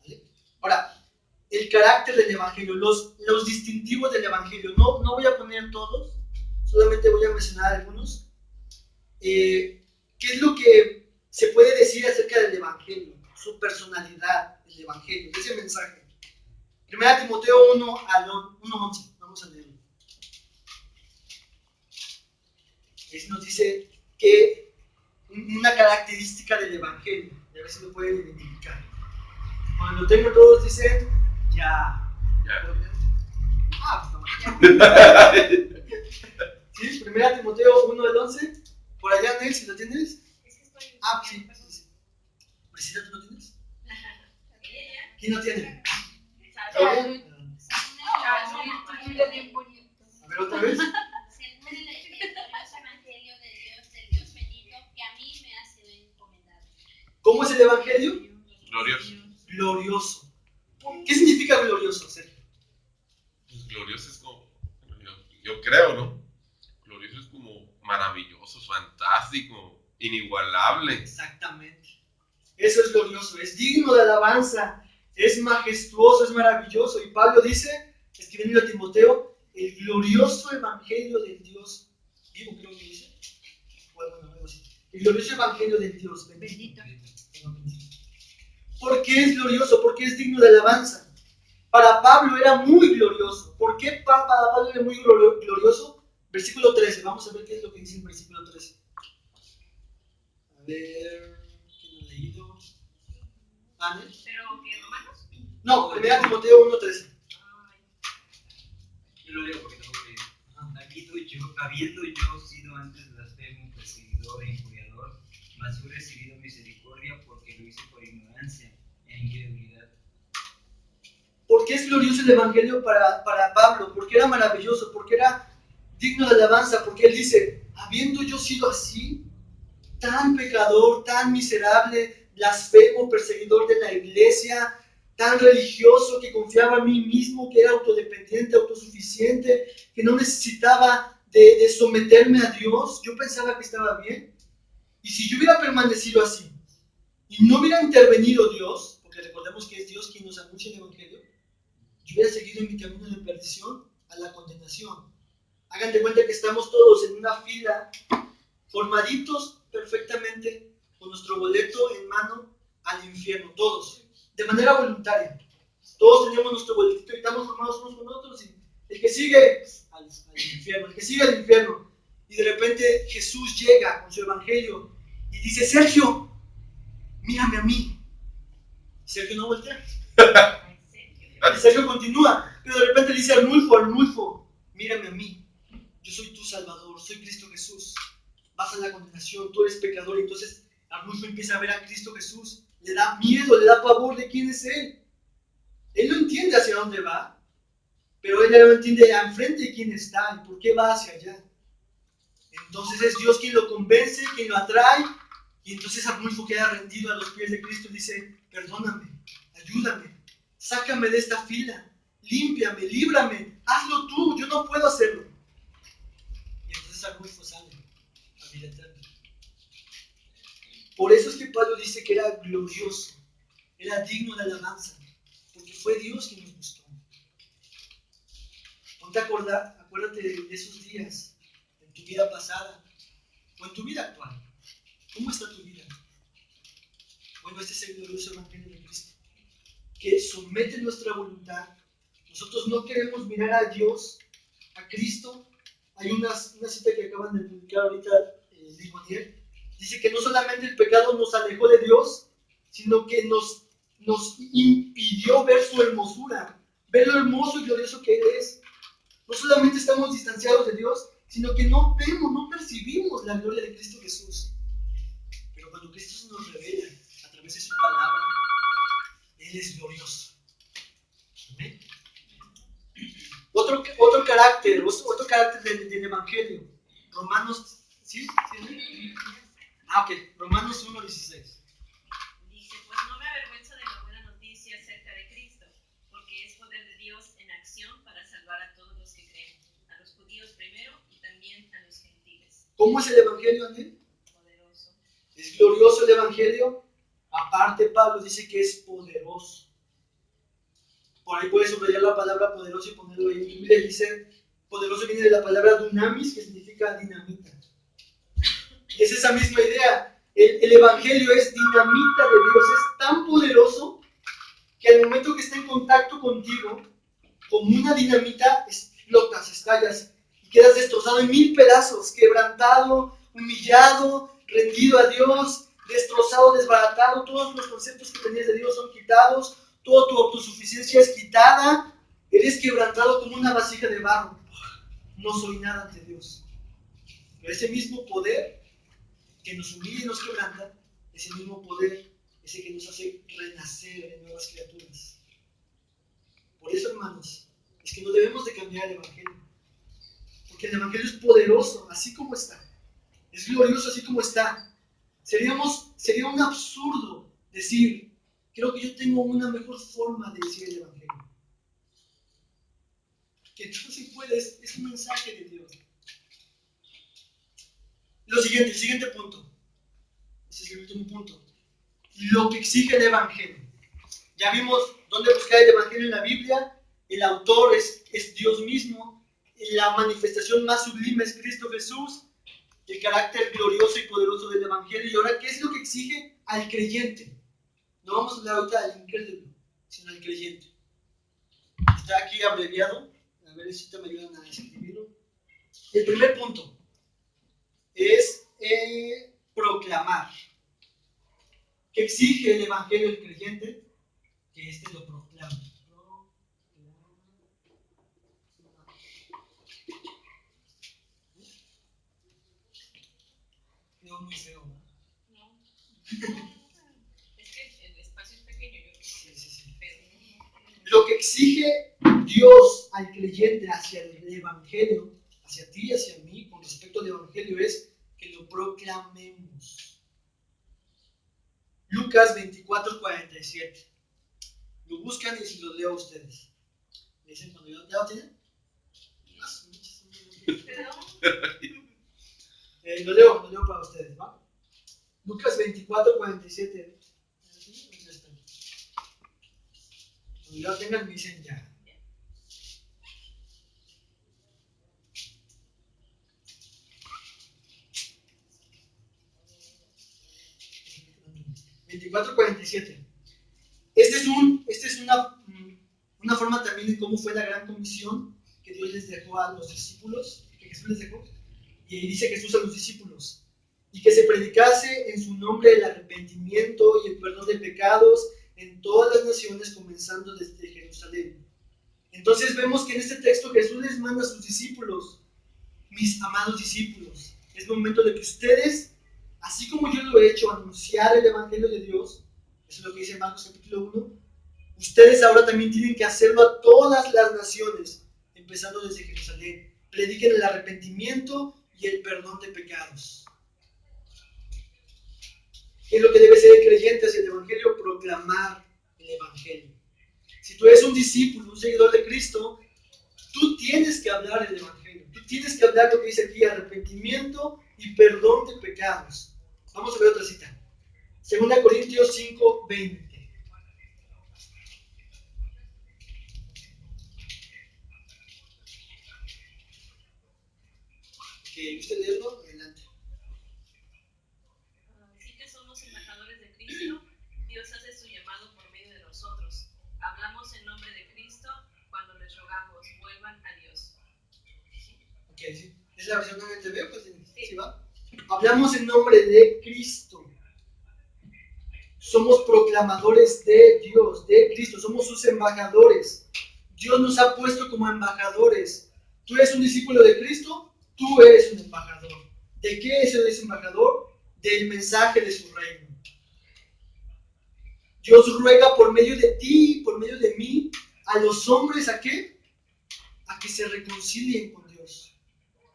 ¿Vale? Ahora, el carácter del Evangelio, los distintivos del Evangelio. No voy a poner todos, solamente voy a mencionar algunos. ¿Qué es lo que se puede decir acerca del Evangelio? Su personalidad, el Evangelio, ese mensaje. 1 Timoteo 1:11. Vamos a leerlo. Eso nos dice que una característica del Evangelio, y a ver si lo pueden identificar. Cuando lo tengo todos dicen, ya. ¿Sí? 1 Timoteo 1:11. Por allá, Nel, si lo tienes. Es que estoy. Sí. ¿Priscila, tú lo tienes? ¿Quién lo tiene? Salud. A ver, otra vez. Según el glorioso evangelio del Dios bendito, que a mí me ha sido encomendado. ¿Cómo es el Evangelio? Glorioso. Glorioso. ¿Qué significa glorioso, Sergio? Pues glorioso es como, yo creo, ¿no? Glorioso es como maravilloso, fantástico, inigualable. Exactamente. Eso es glorioso, es digno de alabanza, es majestuoso, es maravilloso. Y Pablo dice, escribiendo a Timoteo, el glorioso evangelio del Dios vivo, creo que dice. Bueno, algo así. El glorioso evangelio del Dios bendito. ¿Por qué es glorioso? Porque es digno de alabanza. Para Pablo era muy glorioso. ¿Por qué para Pablo era muy glorioso? Versículo 13. Vamos a ver qué es lo que dice el versículo 13. A ver, ¿quién lo ha leído? ¿Anel? ¿Pero qué, Romanos? No, 1 Timoteo 1:13. Yo lo leo porque tengo que habiendo yo sido antes blasfemo, perseguidor e injuriador, mas he recibido misericordia porque lo hice por ignorancia e incredulidad. ¿Por qué es glorioso el Evangelio para Pablo? Porque era maravilloso, porque era digno de alabanza, porque él dice, habiendo yo sido así, tan pecador, tan miserable, blasfemo, perseguidor de la iglesia, tan religioso que confiaba en mí mismo, que era autodependiente, autosuficiente, que no necesitaba de someterme a Dios, yo pensaba que estaba bien. Y si yo hubiera permanecido así y no hubiera intervenido Dios, porque recordemos que es Dios quien nos anuncia el Evangelio, yo hubiera seguido en mi camino de perdición a la condenación. Hagan de cuenta que estamos todos en una fila, formaditos perfectamente, con nuestro boleto en mano al infierno, todos, de manera voluntaria. Todos tenemos nuestro boletito y estamos formados unos con otros, y el que sigue al infierno, el que sigue al infierno. Y de repente Jesús llega con su evangelio y dice, Sergio, mírame a mí. Y Sergio no voltea. Y Sergio continúa, pero de repente le dice a Arnulfo, mírame a mí. Yo soy tu Salvador, soy Cristo Jesús. Vas a la condenación, tú eres pecador. Y entonces Arnulfo empieza a ver a Cristo Jesús, le da miedo, le da pavor de quién es Él. Él no entiende hacia dónde va, pero él no entiende enfrente de quién está y por qué va hacia allá. Entonces es Dios quien lo convence, quien lo atrae, y entonces Arnulfo queda rendido a los pies de Cristo y dice, perdóname, ayúdame, sácame de esta fila, límpiame, líbrame, hazlo tú, yo no puedo hacerlo. Y entonces Arnulfo sale a vida eterna. Por eso es que Pablo dice que era glorioso, era digno de alabanza, porque fue Dios quien nos buscó. Ponte a acuérdate de esos días, en tu vida pasada, o en tu vida actual. ¿Cómo está tu vida? Bueno, este es el glorioso Evangelio de Cristo, que somete nuestra voluntad. Nosotros no queremos mirar a Dios, a Cristo. Hay una cita que acaban de publicar ahorita, Ligonier. Dice que no solamente el pecado nos alejó de Dios, sino que nos impidió ver su hermosura, ver lo hermoso y glorioso que Él es. No solamente estamos distanciados de Dios, sino que no vemos, no percibimos la gloria de Cristo Jesús. Pero cuando Cristo se nos revela a través de su palabra, Él es glorioso. ¿Amén? Otro carácter del Evangelio. Romanos, ¿sí? ¿Sí? Romanos 1:16. Dice, pues no me avergüenzo de la buena noticia acerca de Cristo, porque es poder de Dios en acción para salvar a todos los que creen, a los judíos primero y también a los gentiles. ¿Cómo es el Evangelio, Andrés? Poderoso. ¿Es glorioso el Evangelio? Aparte, Pablo dice que es poderoso. Por ahí puedes subrayar la palabra poderoso y ponerlo ahí en Biblia. Dice, poderoso viene de la palabra dunamis, que significa dinamita. Y es esa misma idea. El Evangelio es dinamita de Dios, es tan poderoso que al momento que está en contacto contigo, como una dinamita, explotas, estallas y quedas destrozado en 1000 pedazos, quebrantado, humillado, rendido a Dios, destrozado, desbaratado. Todos los conceptos que tenías de Dios son quitados, toda tu autosuficiencia es quitada, eres quebrantado como una vasija de barro. No soy nada ante Dios. Pero ese mismo poder que nos humilla y nos quebranta, ese mismo poder, ese que nos hace renacer en nuevas criaturas. Por eso, hermanos, es que no debemos de cambiar el Evangelio. Porque el Evangelio es poderoso, así como está. Es glorioso, así como está. Sería un absurdo decir, creo que yo tengo una mejor forma de decir el Evangelio. Que tú sí puedes, es un mensaje de Dios. El siguiente punto. Ese es el último punto. Lo que exige el Evangelio. Ya vimos dónde buscar el Evangelio en la Biblia. El autor es Dios mismo. La manifestación más sublime es Cristo Jesús. El carácter glorioso y poderoso del Evangelio. Y ahora, ¿qué es lo que exige al creyente? No vamos a hablar ahorita al incrédulo, sino al creyente. Está aquí abreviado. A ver si me ayudan a escribirlo. El primer punto es proclamar. ¿Qué exige el Evangelio del creyente? Que éste lo proclame. Quedó muy feo, ¿no? No. Es que el espacio es pequeño, yo creo. Sí. Lo que exige Dios al creyente hacia el Evangelio, hacia ti y hacia mí, con respecto al Evangelio, es que lo proclamemos. Lucas 24:47. Lo buscan y si lo leo a ustedes. ¿Me dicen cuando ¿ya lo tienen? Lo leo para ustedes, ¿va? Lucas 24:47. Cuando ya lo tengan, me dicen ya. (24:47). Esta es una forma también de cómo fue la gran comisión que Dios les dejó a los discípulos, que Jesús les dejó. Y ahí dice Jesús a los discípulos, y que se predicase en su nombre el arrepentimiento y el perdón de pecados en todas las naciones, comenzando desde Jerusalén. Entonces vemos que en este texto Jesús les manda a sus discípulos, mis amados discípulos, es momento de que ustedes, así como yo lo he hecho, anunciar el Evangelio de Dios. Eso es lo que dice Marcos capítulo 1. Ustedes ahora también tienen que hacerlo a todas las naciones, empezando desde Jerusalén. Prediquen el arrepentimiento y el perdón de pecados. ¿Qué es lo que debe ser el creyente hacia el Evangelio? Proclamar el Evangelio. Si tú eres un discípulo, un seguidor de Cristo, tú tienes que hablar el Evangelio. Tú tienes que hablar lo que dice aquí, arrepentimiento y perdón de pecados. Vamos a ver otra cita. 2 Corintios 5:20. ¿Usted leerlo? Adelante. Así que somos embajadores de Cristo, Dios hace su llamado por medio de nosotros. Hablamos en nombre de Cristo cuando les rogamos, vuelvan a Dios. Ok, sí. ¿Es la versión que te veo? Pues, sí, ¿va? Hablamos en nombre de Cristo. Somos proclamadores de Dios, de Cristo. Somos sus embajadores. Dios nos ha puesto como embajadores. ¿Tú eres un discípulo de Cristo? Tú eres un embajador. ¿De qué eres embajador? Del mensaje de su reino. Dios ruega por medio de ti, por medio de mí, a los hombres, ¿a qué? A que se reconcilien con Dios,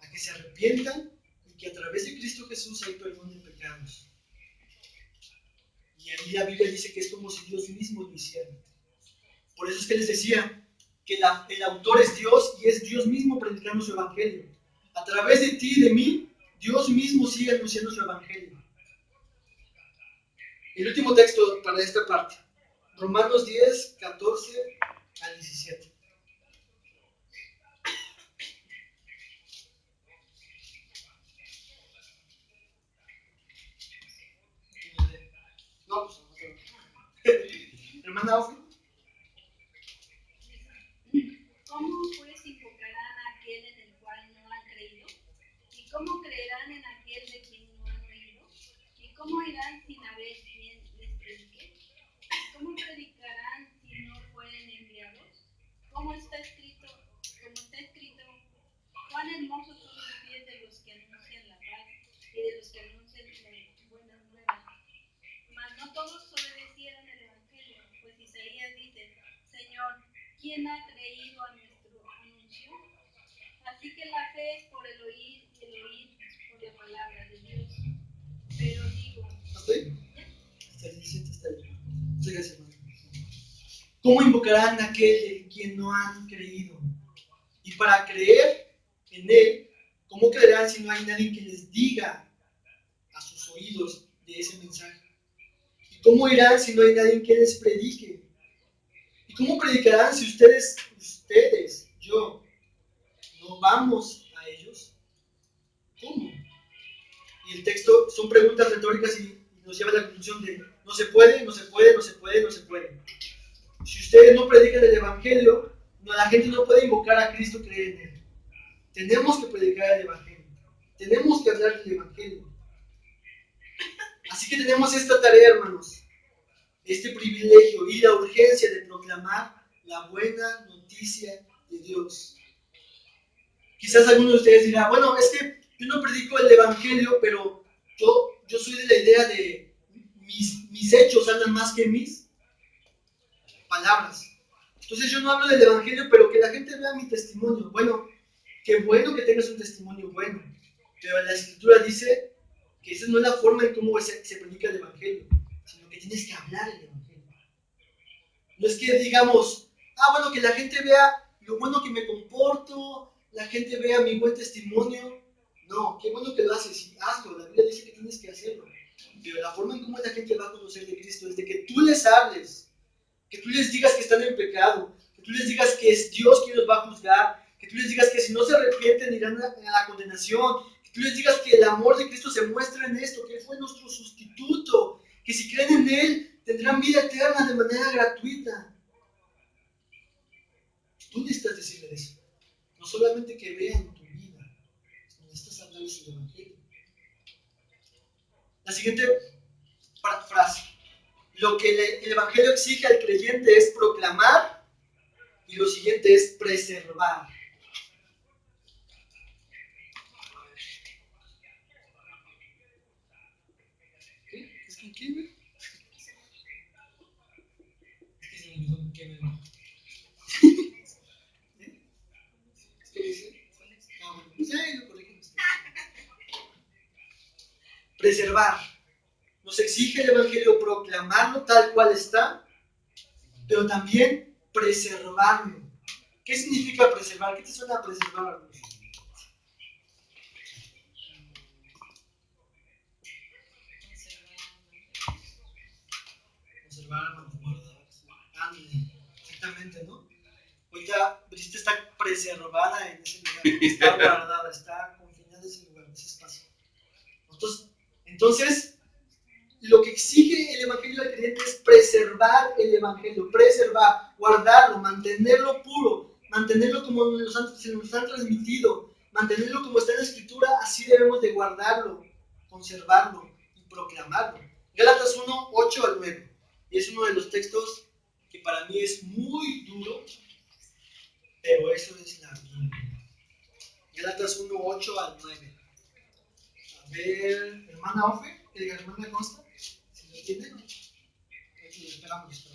a que se arrepientan y que a través de Cristo Jesús hay perdón de pecados. Y ahí la Biblia dice que es como si Dios mismo lo hiciera. Por eso es que les decía que el autor es Dios y es Dios mismo predicando su evangelio. A través de ti y de mí, Dios mismo sigue anunciando su evangelio. El último texto para esta parte, Romanos 10, 14 al 17. No, pues no. Hermana Ofi. creerán en aquel de quien no han oído? ¿Y cómo irán sin haber quien les predique? ¿Cómo predicarán si no fueren enviados? Como está escrito, cuán hermosos son los pies de los que anuncian la paz y de los que anuncian buenas nuevas. Mas no todos obedecieron el Evangelio, pues Isaías dice, Señor, ¿quién ha creído a nuestro anuncio? Así que la fe es por el oír y el oír por la palabra de Dios. Pero digo, ¿hasta ahí? Hasta el 17 está ahí. Muchas gracias, hermano. ¿Cómo invocarán a aquel en quien no han creído? Y para creer en él, ¿cómo creerán si no hay nadie que les diga a sus oídos de ese mensaje? ¿Y cómo irán si no hay nadie que les predique? ¿Y cómo predicarán si ustedes, yo, no vamos a ellos? ¿Cómo? Y el texto son preguntas retóricas y nos lleva a la conclusión de no se puede, no se puede, no se puede, no se puede. Si ustedes no predican el Evangelio, la gente no puede invocar a Cristo, creer en Él. Tenemos que predicar el Evangelio. Tenemos que hablar del Evangelio. Así que tenemos esta tarea, hermanos, este privilegio y la urgencia de proclamar la buena noticia de Dios. Quizás algunos de ustedes dirán, bueno, es que yo no predico el Evangelio, pero yo soy de la idea de mis hechos hablan más que mis palabras. Entonces yo no hablo del Evangelio, pero que la gente vea mi testimonio. Bueno, qué bueno que tengas un testimonio bueno, pero la Escritura dice que esa no es la forma en cómo se predica el Evangelio, sino que tienes que hablar el Evangelio. No es que digamos, bueno, que la gente vea lo bueno que me comporto, la gente vea mi buen testimonio. No, qué bueno que lo haces, y hazlo, la Biblia dice que tienes que hacerlo. Pero la forma en cómo la gente va a conocer de Cristo es de que tú les hables, que tú les digas que están en pecado, que tú les digas que es Dios quien los va a juzgar, que tú les digas que si no se arrepienten irán a la condenación, que tú les digas que el amor de Cristo se muestra en esto, que Él fue nuestro sustituto, que si creen en Él tendrán vida eterna de manera gratuita. Tú necesitas decirle eso, no solamente que vean tu vida, necesitas hablarles del Evangelio. La siguiente frase. Lo que el Evangelio exige al creyente es proclamar y lo siguiente es preservar. ¿Qué? ¿Es con qué, güey? Es que se me olvidó con qué, güey. ¿Qué dice? Bueno, pues ya lo corregimos. Preservar. Nos exige el Evangelio proclamarlo tal cual está, pero también preservarlo. ¿Qué significa preservar? ¿Qué te suena a preservar? Conservar, mantener. Exactamente, ¿no? Ahorita Brista está preservada en ese lugar, está guardada, está confinada en ese lugar, en ese espacio. Entonces, lo que exige el Evangelio al creyente es preservar el Evangelio, preservar, guardarlo, mantenerlo puro, mantenerlo como se nos han transmitido, mantenerlo como está en la Escritura, así debemos de guardarlo, conservarlo y proclamarlo. Gálatas 1, 8 al 9, y es uno de los textos que para mí es muy duro, pero eso es la Biblia. Gálatas 1, 8 al 9. A ver, hermana Ofe, hermana Costa. Si lo tienen, esperamos.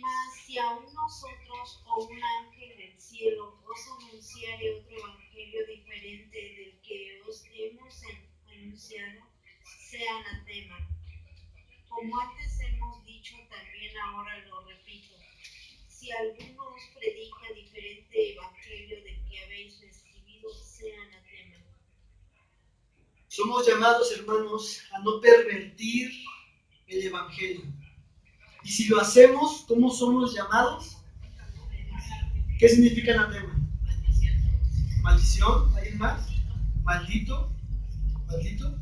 Mas si aún nosotros o un ángel del cielo os anunciare otro evangelio diferente del que os hemos anunciado, sea anatema. Como antes hemos dicho, también ahora lo repito. Si alguno os predica diferente evangelio del que habéis recibido, sea anatema. Somos llamados, hermanos, a no pervertir el Evangelio. Y Y si lo hacemos, ¿cómo somos llamados? ¿Qué significa anatema? Maldición. ¿Alguien más? Maldito. Maldito.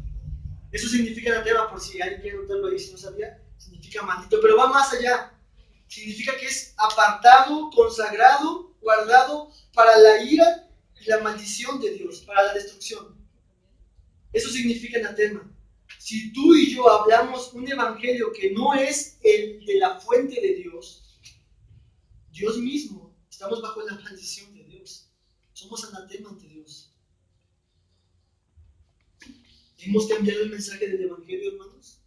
Eso significa anatema, por si alguien quiere notarlo ahí, si no sabía. Significa maldito, pero va más allá. Significa que es apartado, consagrado, guardado para la ira y la maldición de Dios, para la destrucción. Eso significa anatema. Si tú y yo hablamos un evangelio que no es el de la fuente de Dios, Dios mismo, estamos bajo la maldición de Dios. Somos anatema ante Dios. ¿Hemos cambiado el mensaje del evangelio, hermanos?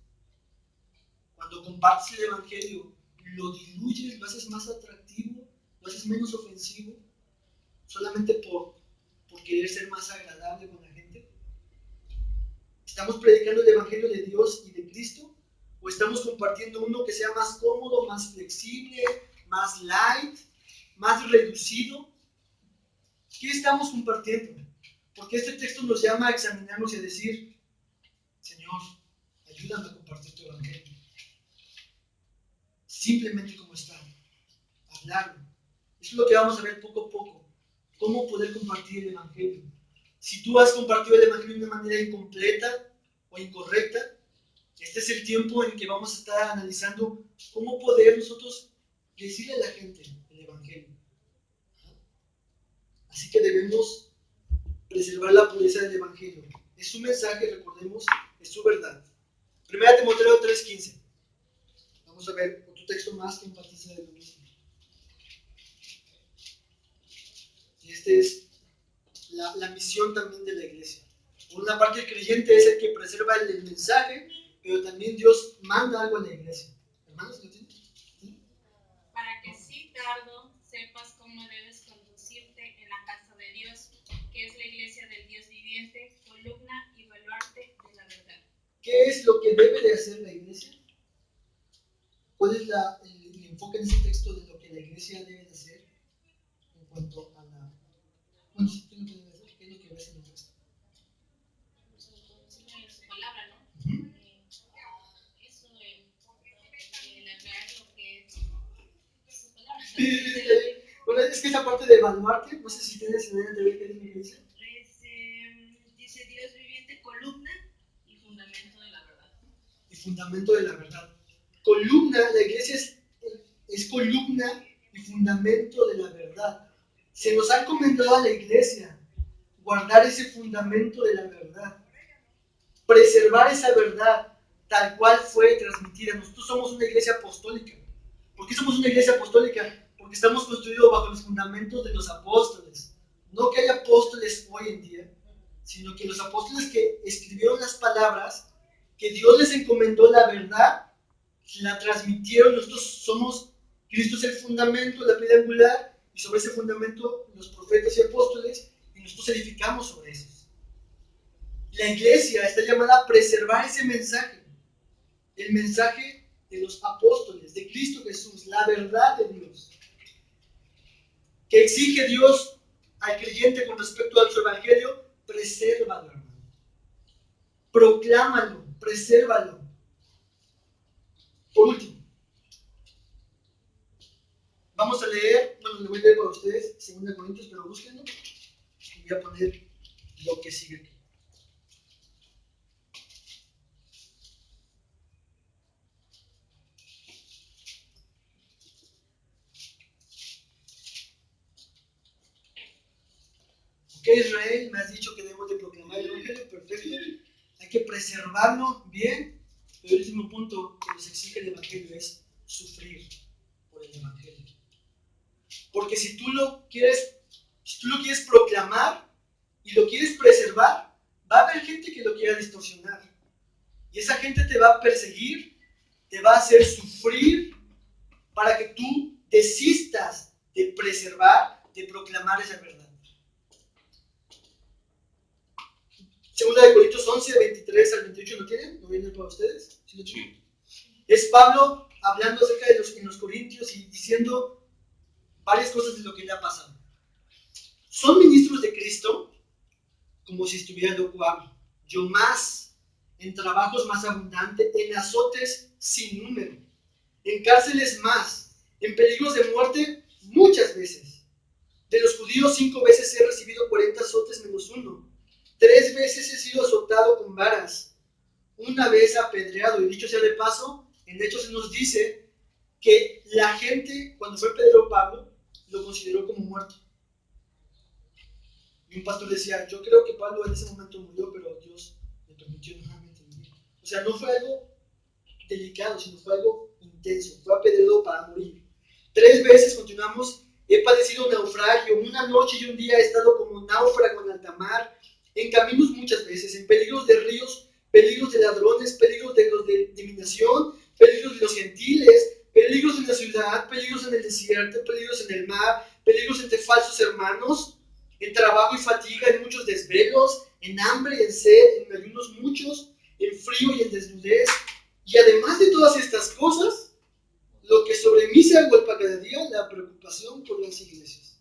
Cuando compartes el evangelio, lo diluyes, lo haces más atractivo, lo haces menos ofensivo, solamente por querer ser más agradable con la gente. ¿Estamos predicando el evangelio de Dios y de Cristo? ¿O estamos compartiendo uno que sea más cómodo, más flexible, más light, más reducido? ¿Qué estamos compartiendo? Porque este texto nos llama a examinarnos y a decir: Señor, ayúdame a compartir tu evangelio. Simplemente como está, hablarlo. Eso es lo que vamos a ver poco a poco. Cómo poder compartir el evangelio. Si tú has compartido el evangelio de una manera incompleta o incorrecta, este es el tiempo en que vamos a estar analizando cómo poder nosotros decirle a la gente el evangelio. Así que debemos preservar la pureza del evangelio. Es su mensaje, recordemos, es su verdad. 1 Timoteo 3:15. Vamos a ver otro texto más que enfatiza de lo mismo. Y este es la misión también de la iglesia. Por una parte, el creyente es el que preserva el mensaje, pero también Dios manda algo a la iglesia. ¿Hermanos, lo tienen? ¿Sí? Para que sí, tardo, sepas cómo debes conducirte en la casa de Dios, que es la iglesia del Dios viviente, columna y baluarte de la verdad. ¿Qué es lo que debe de hacer la iglesia? ¿Cuál es el enfoque en ese texto de lo que la iglesia debe de hacer en cuanto a la... Bueno, sí, ¿qué es lo que debe hacer? ¿Qué es lo que ves en el texto? Su palabra, ¿no? Uh-huh. Eso, el hablar lo que es su palabra. Bueno, es que esa parte de evaluarte, no sé si tienes idea de ver qué es lo que dice. Dice Dios viviente, columna y fundamento de la verdad. Y fundamento de la verdad. Columna, la iglesia es columna y fundamento de la verdad. Se nos ha encomendado a la iglesia guardar ese fundamento de la verdad, preservar esa verdad tal cual fue transmitida. Nosotros somos una iglesia apostólica. ¿Por qué somos una iglesia apostólica? Porque estamos construidos bajo los fundamentos de los apóstoles. No que haya apóstoles hoy en día, sino que los apóstoles que escribieron las palabras, que Dios les encomendó la verdad, la transmitieron. Nosotros somos, Cristo es el fundamento, la piedra angular, y sobre ese fundamento los profetas y apóstoles, y nosotros edificamos sobre esos. La iglesia está llamada a preservar ese mensaje, el mensaje de los apóstoles, de Cristo Jesús, la verdad de Dios. ¿Qué exige Dios al creyente con respecto a su evangelio? Presérvalo, hermano. Proclámalo, presérvalo. Por último, vamos a leer, bueno, le voy a leer para ustedes 2 Corintios, pero búsquenlo y voy a poner lo que sigue aquí. Ok, Israel, me has dicho que debemos de proclamar el evangelio, perfecto. Hay que preservarlo bien. Pero el último punto que nos exige el evangelio es sufrir por el evangelio. Porque si tú lo quieres proclamar y lo quieres preservar, va a haber gente que lo quiera distorsionar. Y esa gente te va a perseguir, te va a hacer sufrir para que tú desistas de preservar, de proclamar esa verdad. 2 Corintios 11, 23 al 28, ¿lo tienen? ¿Lo vienen para ustedes? ¿Sí lo tienen? Es Pablo hablando acerca de los corintios y diciendo varias cosas de lo que le ha pasado. Son ministros de Cristo como si estuviera loco hablo. Yo más, en trabajos más abundantes, en azotes sin número, en cárceles más, en peligros de muerte muchas veces. De los judíos 5 veces he recibido 40 azotes menos 1. 3 veces he sido azotado con varas. 1 vez apedreado. Y dicho sea de paso, en Hechos se nos dice que la gente, cuando fue Pedro Pablo, lo consideró como muerto. Y un pastor decía, yo creo que Pablo en ese momento murió, pero Dios le permitió nuevamente vivir. O sea, no fue algo delicado, sino fue algo intenso. Fue apedreado para morir. 3 veces, continuamos, he padecido un naufragio. Una noche y un día he estado como náufrago en alta mar, en caminos muchas veces, en peligros de ríos, peligros de ladrones, peligros de los de dominación, peligros de los gentiles, peligros en la ciudad, peligros en el desierto, peligros en el mar, peligros entre falsos hermanos, en trabajo y fatiga, en muchos desvelos, en hambre y en sed, en ayunos muchos, en frío y en desnudez. Y además de todas estas cosas, lo que sobre mí se agolpa cada día, la preocupación por las iglesias.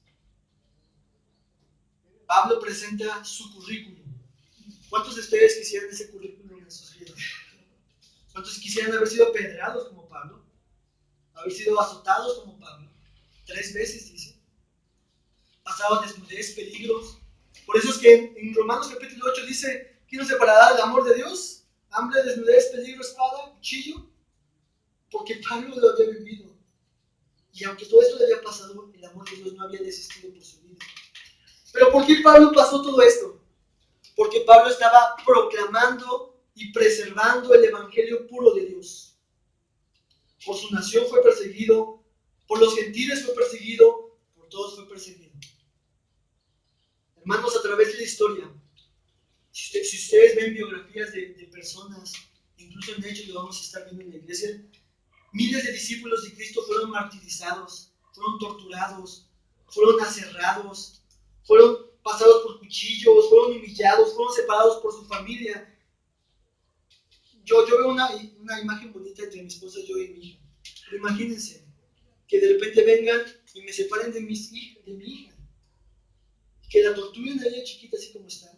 Pablo presenta su currículum. ¿Cuántos de ustedes quisieran ese currículum en sus vidas? ¿Cuántos quisieran haber sido apedreados como Pablo? Haber sido azotados como Pablo. 3 veces, dice. Pasado desnudez, peligros. Por eso es que en Romanos capítulo 8 dice, ¿quién nos separará del amor de Dios? Hambre, desnudez, peligro, espada, cuchillo. Porque Pablo lo había vivido. Y aunque todo esto le había pasado, el amor de Dios no había desistido por su vida. Pero ¿por qué Pablo pasó todo esto? Porque Pablo estaba proclamando y preservando el evangelio puro de Dios. Por su nación fue perseguido, por los gentiles fue perseguido, por todos fue perseguido. Hermanos, a través de la historia, si ustedes ven biografías de personas, incluso en Hechos lo vamos a estar viendo en la iglesia, miles de discípulos de Cristo fueron martirizados, fueron torturados, fueron aserrados, fueron pasados por cuchillos, fueron humillados, fueron separados por su familia. Yo veo una imagen bonita entre mi esposa, yo y mi hija. Pero imagínense que de repente vengan y me separen de mi hija. Que la torturen a ella chiquita así como está.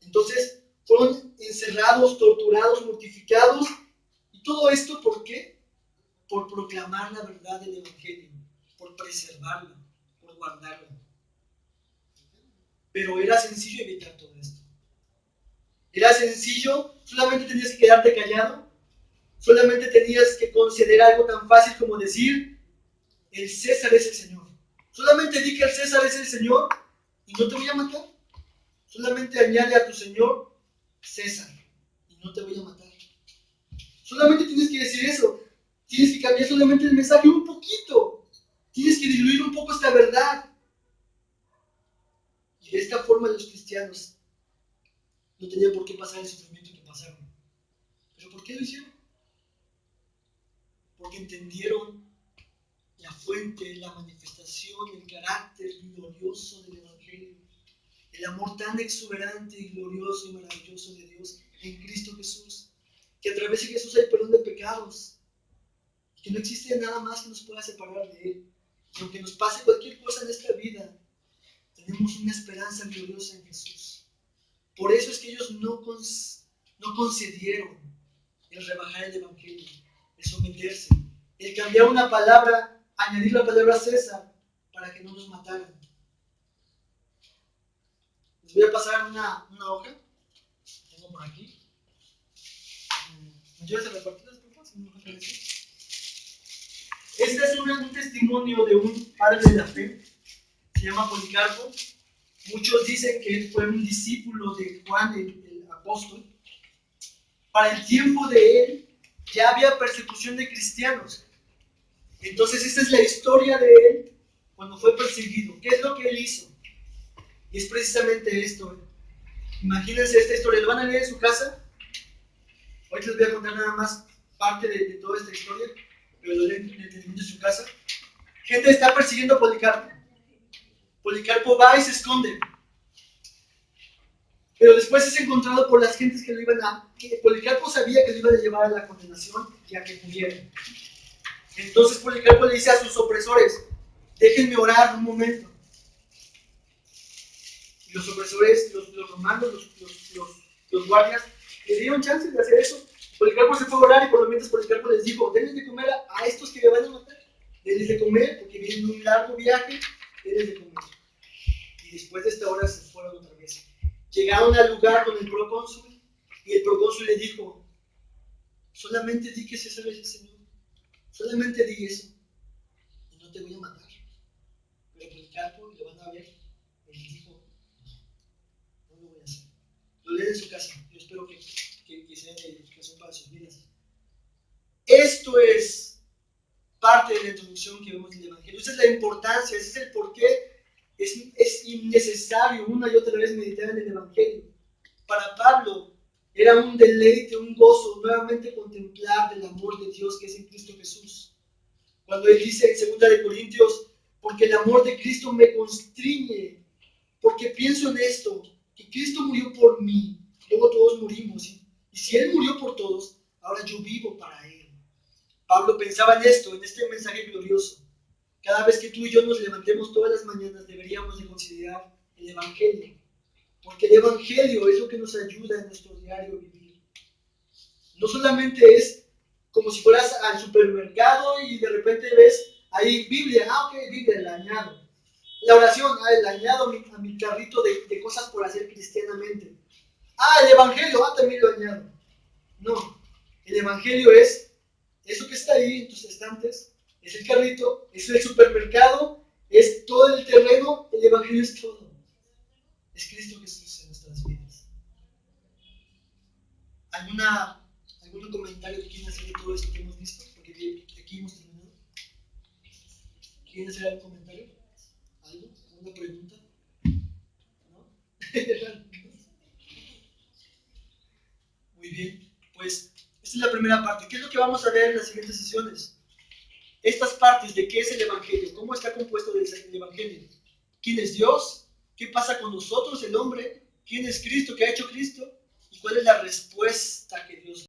Entonces, fueron encerrados, torturados, mortificados. ¿Y todo esto por qué? Por proclamar la verdad del evangelio, por preservarla, por guardarla. Pero era sencillo evitar todo esto. Era sencillo, solamente tenías que quedarte callado, solamente tenías que conceder algo tan fácil como decir, el César es el Señor. Solamente di que el César es el Señor y no te voy a matar. Solamente añade a tu Señor César y no te voy a matar. Solamente tienes que decir eso. Tienes que cambiar solamente el mensaje un poquito. Tienes que diluir un poco esta verdad. Y de esta forma los cristianos no tenían por qué pasar el sufrimiento que pasaron. ¿Pero por qué lo hicieron? Porque entendieron la fuente, la manifestación, el carácter glorioso del Evangelio. El amor tan exuberante y glorioso y maravilloso de Dios en Cristo Jesús. Que a través de Jesús hay perdón de pecados. Que no existe nada más que nos pueda separar de Él. Y aunque nos pase cualquier cosa en esta vida, tenemos una esperanza gloriosa en Jesús. Por eso es que ellos no concedieron el rebajar el Evangelio, el someterse, el cambiar una palabra, añadir la palabra César para que no nos mataran. Les voy a pasar una hoja, tengo por aquí. ¿Me ayudas a repartirlas, por favor? Este es un testimonio de un padre de la fe, se llama Policarpo. Muchos dicen que él fue un discípulo de Juan el apóstol. Para el tiempo de él ya había persecución de cristianos. Entonces esta es la historia de él cuando fue perseguido. ¿Qué es lo que él hizo? Y es precisamente esto. Imagínense esta historia. ¿Lo van a leer en su casa? Hoy les voy a contar nada más parte de toda esta historia, pero lo leen en su casa. Gente está persiguiendo a Policarpo. Policarpo va y se esconde. Pero después es encontrado por las gentes que lo iban que Policarpo sabía que lo iban a llevar a la condenación y a que muriera. Entonces Policarpo le dice a sus opresores, déjenme orar un momento. Y los opresores, los romanos, los guardias, le dieron chance de hacer eso. Policarpo se fue a orar y por lo menos Policarpo les dijo, denles de comer a estos que me van a matar. Denles de comer porque vienen un largo viaje, denles de comer. Y después de esta hora se fueron otra vez. Llegaron al lugar con el procónsul y el procónsul le dijo, solamente di que César es el Señor. Solamente di eso. Y no te voy a matar. Pero Policarpo, y lo van a ver, él dijo, no lo voy a hacer. Lo leen en su casa. Yo espero que sea de edificación para sus vidas. Esto es parte de la introducción que vemos en el Evangelio. Esa es la importancia, ese es el porqué. Es innecesario una y otra vez meditar en el Evangelio. Para Pablo era un deleite, un gozo, nuevamente contemplar el amor de Dios que es en Cristo Jesús. Cuando él dice en 2 Corintios, porque el amor de Cristo me constriñe, porque pienso en esto, que Cristo murió por mí, luego todos morimos, y si Él murió por todos, ahora yo vivo para Él. Pablo pensaba en esto, en este mensaje glorioso. Cada vez que tú y yo nos levantemos todas las mañanas, deberíamos de considerar el Evangelio, porque el Evangelio es lo que nos ayuda en nuestro diario vivir. No solamente es como si fueras al supermercado y de repente ves ahí Biblia, ok, Biblia, la añado. La oración, la añado a mi carrito de cosas por hacer cristianamente. El Evangelio, también lo añado. No, el Evangelio es eso que está ahí en tus estantes, es el carrito, es el supermercado, es todo el terreno, el Evangelio es todo. Es Cristo Jesús en nuestras vidas. ¿Algún comentario que quieran hacer de todo esto que hemos visto? Porque aquí hemos terminado. ¿Quieren hacer algún comentario? ¿Algo? ¿Alguna pregunta? ¿No? Muy bien, pues esta es la primera parte. ¿Qué es lo que vamos a ver en las siguientes sesiones? Estas partes de qué es el Evangelio, cómo está compuesto el Evangelio, quién es Dios, qué pasa con nosotros, el hombre, quién es Cristo, qué ha hecho Cristo y cuál es la respuesta que Dios